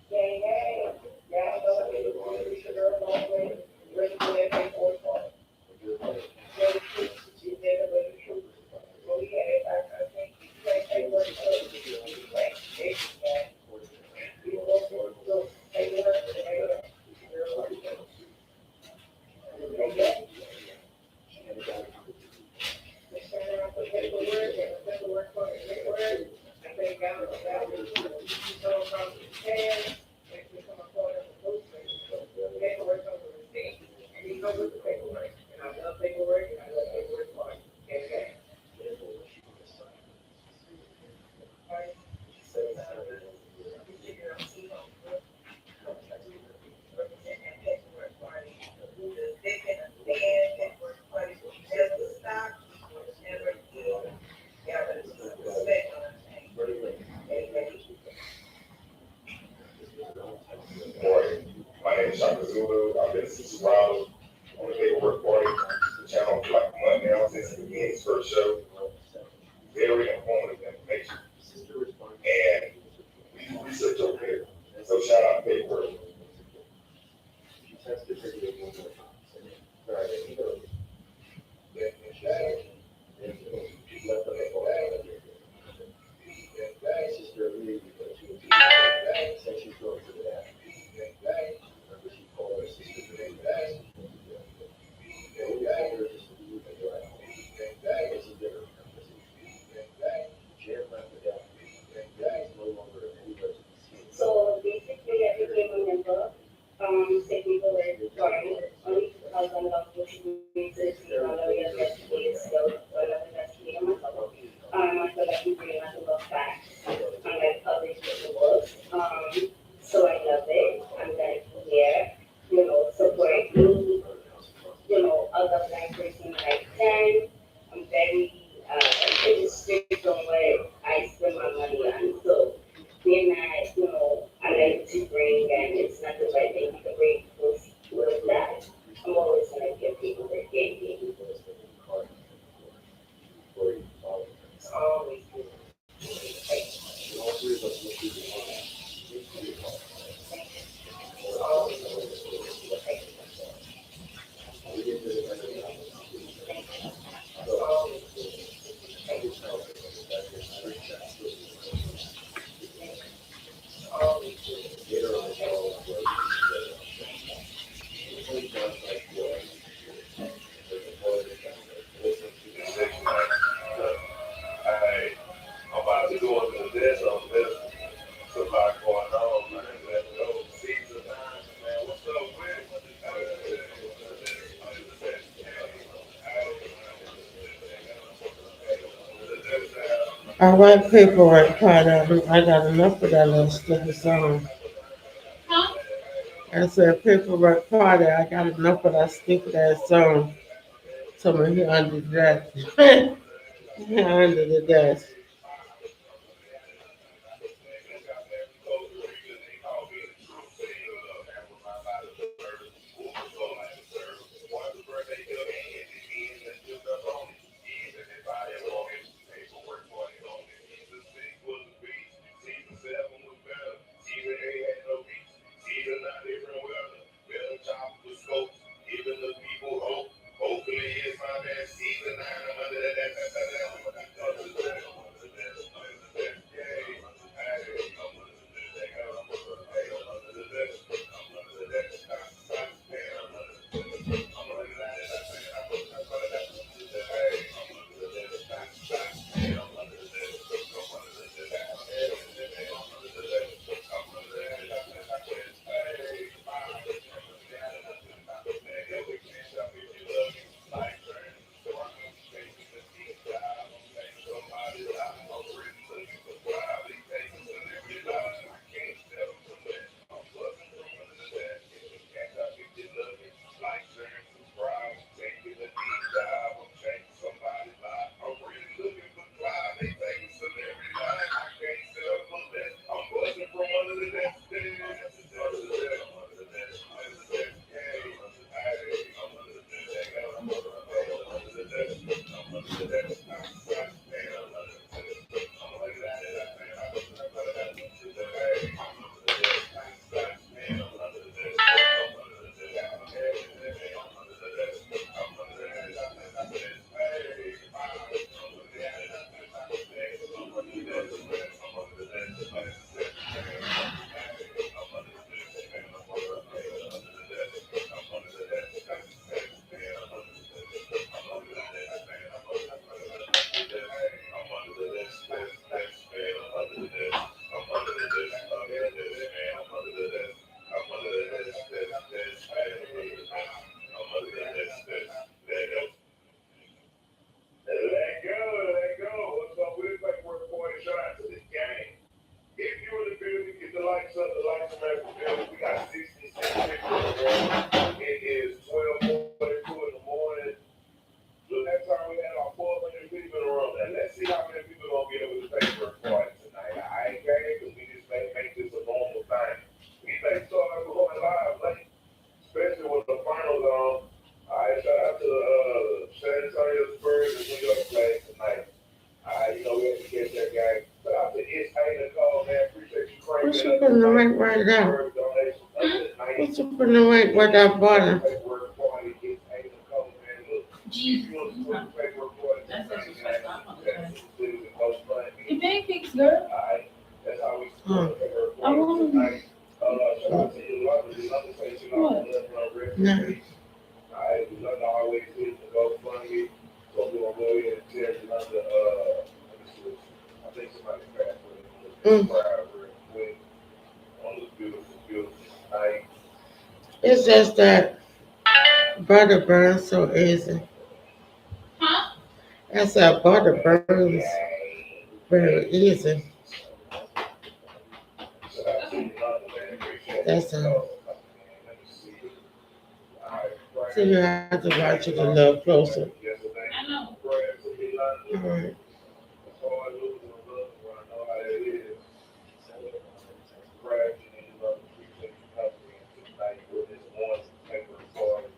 Hey, hey, yeah, I know it's a girl, always, ready for that big boy party. She never let it shoot. So we had, I think, you can't take what it took. Like, yeah, you know, so, take it up, take it up. Take it. They turn around, put paperwork, and paperwork for the paperwork. I think down, so from ten, they become a part of the group. Paperwork over the state, and he goes with the paperwork, and I love paperwork, and I love paperwork part. Okay. Morning. My name is Shaka Zulu. I've been a supervisor on the paperwork party, the channel for like a month now since it began its first show. Very informative information. And we do research over there. So shout out to paperwork. So basically, I became a member. Say people were joining only 2,000 of which means it's one of your best days, so one of the best days of myself. I feel like you bring us a lot of facts and like publish the work. So I love it. I'm glad to hear, support me, other black person like 10. I'm very it's strict on what I spend my money on. So being that, I like to bring and it's not the right thing to bring with that. I'm always gonna give people their game. It's always good. doing the this on this. It's a lot going on, man. Let's go. Season 9, man. What's up with it? I write paperwork part of it. I got enough of that little stupid song. Huh? I said paperwork party. I got enough of that stupid ass song. Someone here under the desk. Here under the desk. Even the people hope. Hopefully it's my best season. I'm under like, share, and subscribe. Taking a deep dive. I'm changing somebody's life. I'm really looking for fly. They take a celebrity life. I can't sell for that. I'm busting from under the desk. Under the desk. Under the desk. Under the desk. Hey, hey, I'm under the desk. I'm under the desk. I'm under the desk. I'm under the desk. Hey, I'm under the desk. I'm like that. I'm under the desk. Hey, I'm under the desk. Hey, I'm under the desk. I'm under the desk. Hey, I'm under the desk. I'm under the desk. Hey, I'm under the desk. Let go. What's up with it? Paperwork boy, shout out to the gang. If you're in the building, get the lights up, the lights are at the building. We got 66 people in the room. It is 12:42 in the morning. The next time we had our 400 people in the room. And let's see how many people are going to get up with the paperwork party tonight. I ain't game because we just may make this a normal thing. We may start like we're going live late, especially with the finals on. All right, shout out to San Antonio Spurs and New York Flames tonight. We have to catch that guy. Shout out to It's Hey Nicole, man. Appreciate you cranking What it you up putting the tonight. rank right now? Spurs donation up Hmm? to What 90. you putting the rank right that bottom? Paperwork party. It's Hey Nicole, man. Look, if Jesus. you want to support the paperwork party That's tonight, just man, respect. I'm that's okay. the most fun. The pancakes, girl. Alright, that's how we Huh. support the paperwork I party want them. tonight. Shout out to Yolanda. Yolanda say she lost What? blood from rest in No. peace. Alright, Yolanda always hits the GoFundMe. So we're gonna go ahead and tell Yolanda, let me see. I think somebody passed with it. Mm. Crowd real quick on this beautiful, beautiful night. It's just that butter burns so easy. Huh? I said butter burns very easy. Shout out to Yolanda, man. Appreciate you. That's all. Let me see. Alright, So you have to watch it a little closer. yesterday. I know. Prayers to Yolanda. Alright. It's hard losing a loved one. I know how that is. Prayers to Yolanda. Appreciate you coming in tonight with this one paper party.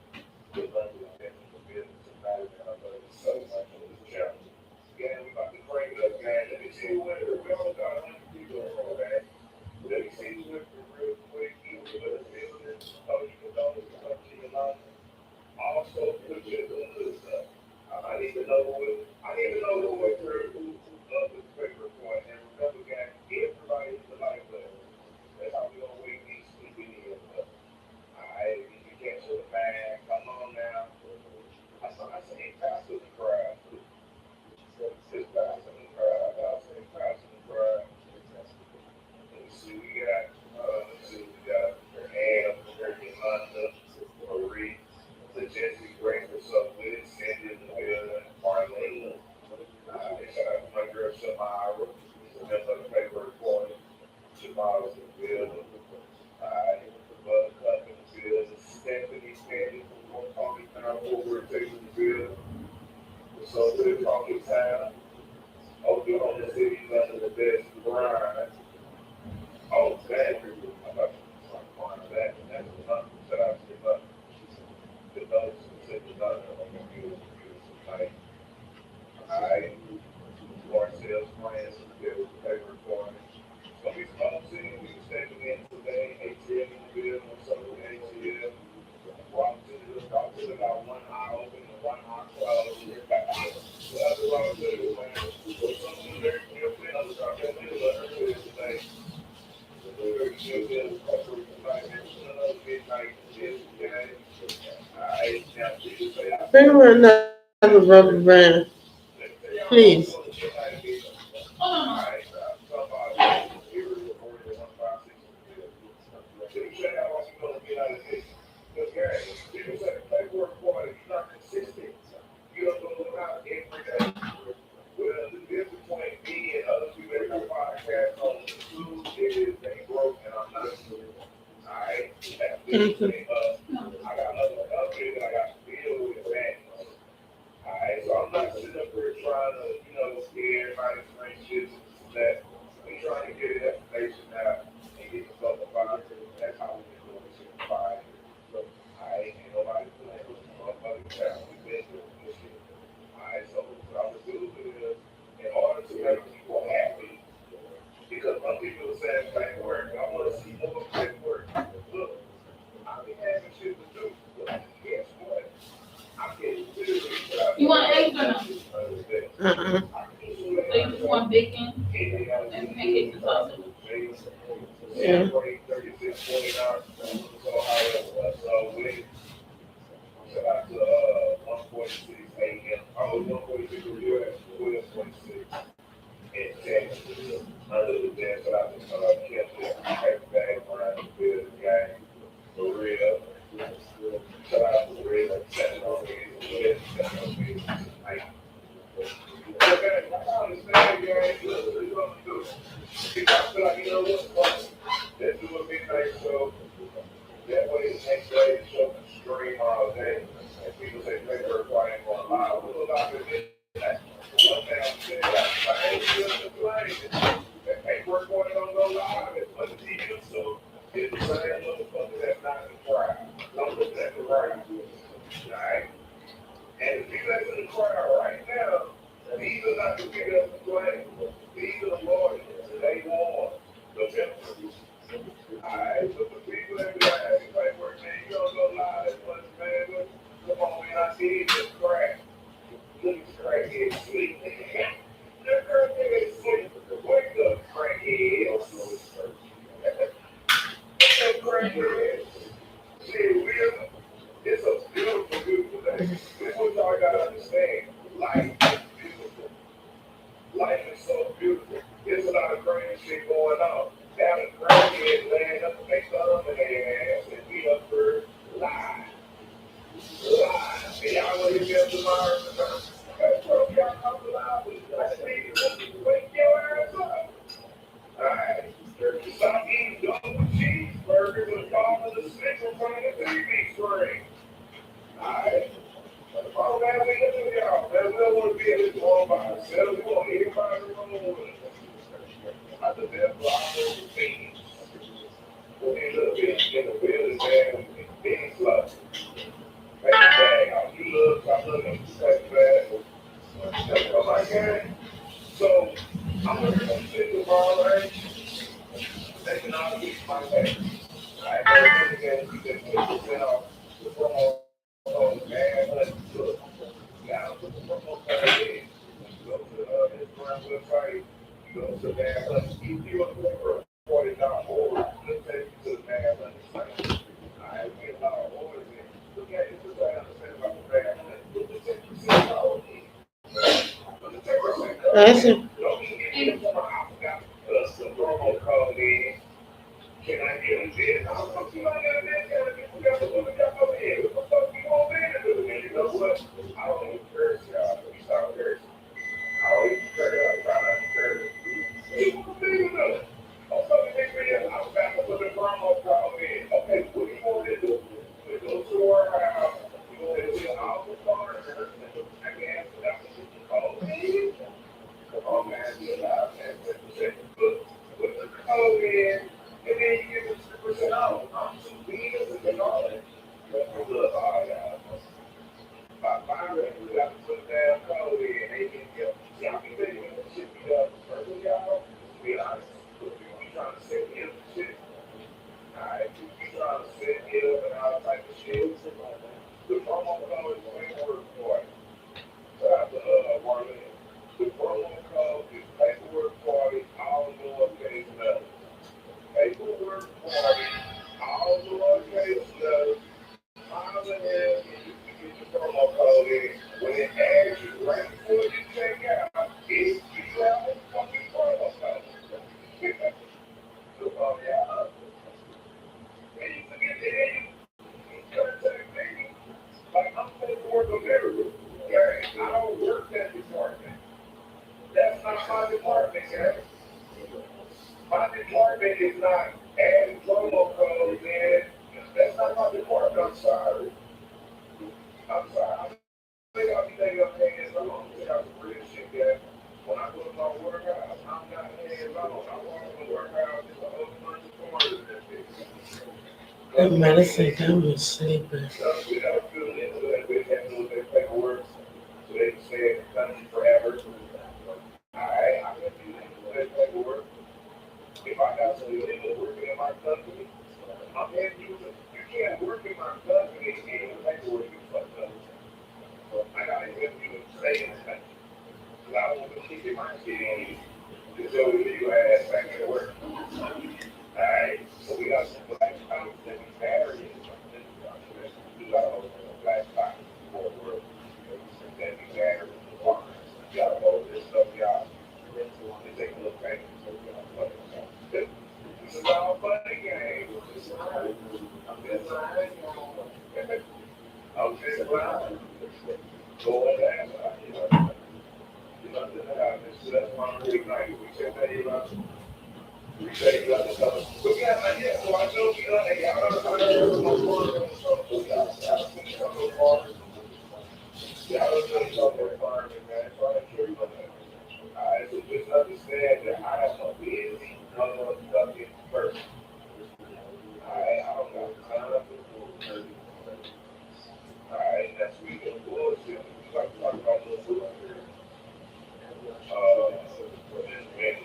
Yolanda is definitely for business tonight, and I love you so much on this channel. Gang, we about to crank it up, gang. Let me see who in here. We only got 100 people in here, man. Let me see who in here real quick. Even with the building. Oh, you can donate something to Yolanda. Also, put your hood up. I need to know who went through who loved this paper point. And remember, guys, everybody is a life lesson. That's how we gonna wake these sleeping in up. Alright, if you catch the man, come on now. I say pass to the crowd. Just pass to the crowd. I say pass to the crowd. Remember the paper recording, Jamal's in the building. Alright, Buttercup in the building. Stephanie Candy from Funky Town over in the building. So to the Funky Town. Oklahoma City under the best grind. Oh, that. I'm about to find that. That's enough. Shout out to the notes and send the notes. I'm going to use tonight. Alright. Marcel's friends in the building. Paper recording. It's going to be some other scenes. We can step in today. ATL in the building. What's up with ATL? Walk to about 1 hour open and 1 hour closed. So that's what I'm doing, man. So some of their friends are going to do it today. We're going to do this. Tonight. Another midnight. Yesterday. Alright. Now, please say I Bring me another rubber band, please. Oh, you don't go out every day. Well, the difference between me and other people that have podcasts on YouTube is they broke and I'm not. Alright? That's the difference Thank you. between us. I got other companies that I got to deal with that. Alright, so I'm not sitting up here trying to, scare everybody's friendships and that. We trying to get information out and get the stuff about it. That's how we can do this shit fine. Alright, ain't nobody playing with the motherfucking town. We've been doing this shit. Alright, so what I would do is, in order to make people happy, because some people are saying paperwork, I want to see more paperwork. Look, I be having shit to do. But guess what? I'm getting serious. you want eggs or no? Uh-uh. So you just want bacon and pancakes and sausage? Yeah. 36, 49. So we shout out to 146 a.m. I was 146 review at 1246 in Texas. Under the desk, shout out to Kevin, everybody around the building gang. For real. Shout out to real. Shout out to like, okay, I understand, gang. Look, what you want to do? If I feel like, what? Let's do a midnight show. That way, the next day, the show can stream all day. And people say, paper quiet going live. We'll allow it midnight. One thing I'm saying, I ain't just complaining. That paper recording don't go live. It's on the TV, so it's the same motherfucker that's not in the crowd. Don't look at the crowd. Alright? And the people that's in the crowd right now, these are not the people that's complaining. These are the lawyers. They want the members. Alright, but the people that be like, hey, paperwork, man, you don't go live as much, man. But come on, man, I see it just crack. Look at the crackhead sleep. The crackhead sleep. Wake up, crackhead. That crackhead. See, it's a beautiful, beautiful day. This is what y'all gotta understand. Life is beautiful. Life is so beautiful. There's a lot of crazy shit going on. Down the crackhead laying up to make the other ass and be up for live. Live. And y'all want to get tomorrow? That's what y'all come live with. I see you. Wake your ass up. Alright. Stop eating double cheeseburgers and calling the single from the TV screen. Alright. Oh man, we look at y'all. Man, we don't want to be in this one by ourselves. We want everybody to roll with us. I just have a lot of things. When you look in the building, man, being slow. Make a bag out. You look, I look, and take a bag. Oh my God. So, I'm looking at the tomorrow, right? Taking all these my bag. I know this again, you just put this off the promo. Oh man, look. Now, put the promo code in. You go to the Instagram website. You go to Bad Hunter. If you are looking for $40, let's take you to the Bad Hunter site. I get a lot of orders in. Look at it, just try to understand about the Bad Hunter. Put the 10% code in. Put the 10% code That's it. in. Don't even get it from I forgot to put the promo code in. Can I get a bid? I'm talking about that. We got to do it. What the fuck you want me to do? And you know what? I don't even curse, y'all. We stop cursing. I don't even curse. I try not to curse. my department is not adding promo codes, man. That's not my department. I'm sorry. I'm sorry. I think I'll be taking up hands on. I think I'm real shit, guys. When I go to my workout, I'm not hands on. I walk in the workout, just a whole bunch of corners and that shit. That medicine got me sleeping. So we don't feel into that. We have to do their paperwork so they can stay in the country forever. I can do that paperwork. If I got some illegal working in my company, I'm asking you, you can't work in my company and your paperwork is fucked up. I gotta help you to stay in the country. Because I want to keep my shit in you to show you your ass back at work. Alright? So we got some black spots that we marry in something. We got all those black spots for work that we marry in the bar. You gotta hold this stuff, y'all. And take a look back. This is all funny games. I'm just lying. I'm just lying. Going down. That's why I'm really nice. We said that you love. We say you love the color. But yeah, like, yeah, so I know you love it. Y'all know how to do my work on the show. So y'all finish up those bars. Y'all finish up their environment, man. So I make sure you know that. Alright, so just understand that I am a busy motherfucking person. Alright, I don't got time for it. Alright, that's we do bullshit. We like to talk about little bullshit. And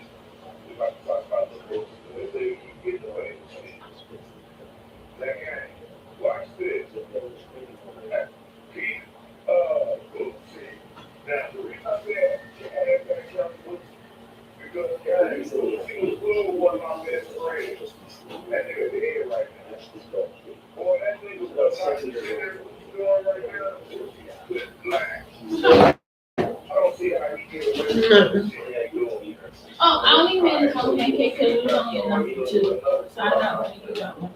we like to talk about little bullshit. They say you get away with shit. Second, watch this. Keep bullshit. Now, the reason I said she had that young bullshit because guys, she was cool with one of my best friends. That nigga dead right now. Boy, that nigga was not the shit doing right now. With black. I don't see how you get away with that shit doing. Oh, I only made a couple pancakes because it was only enough for two. So I got one and you got one.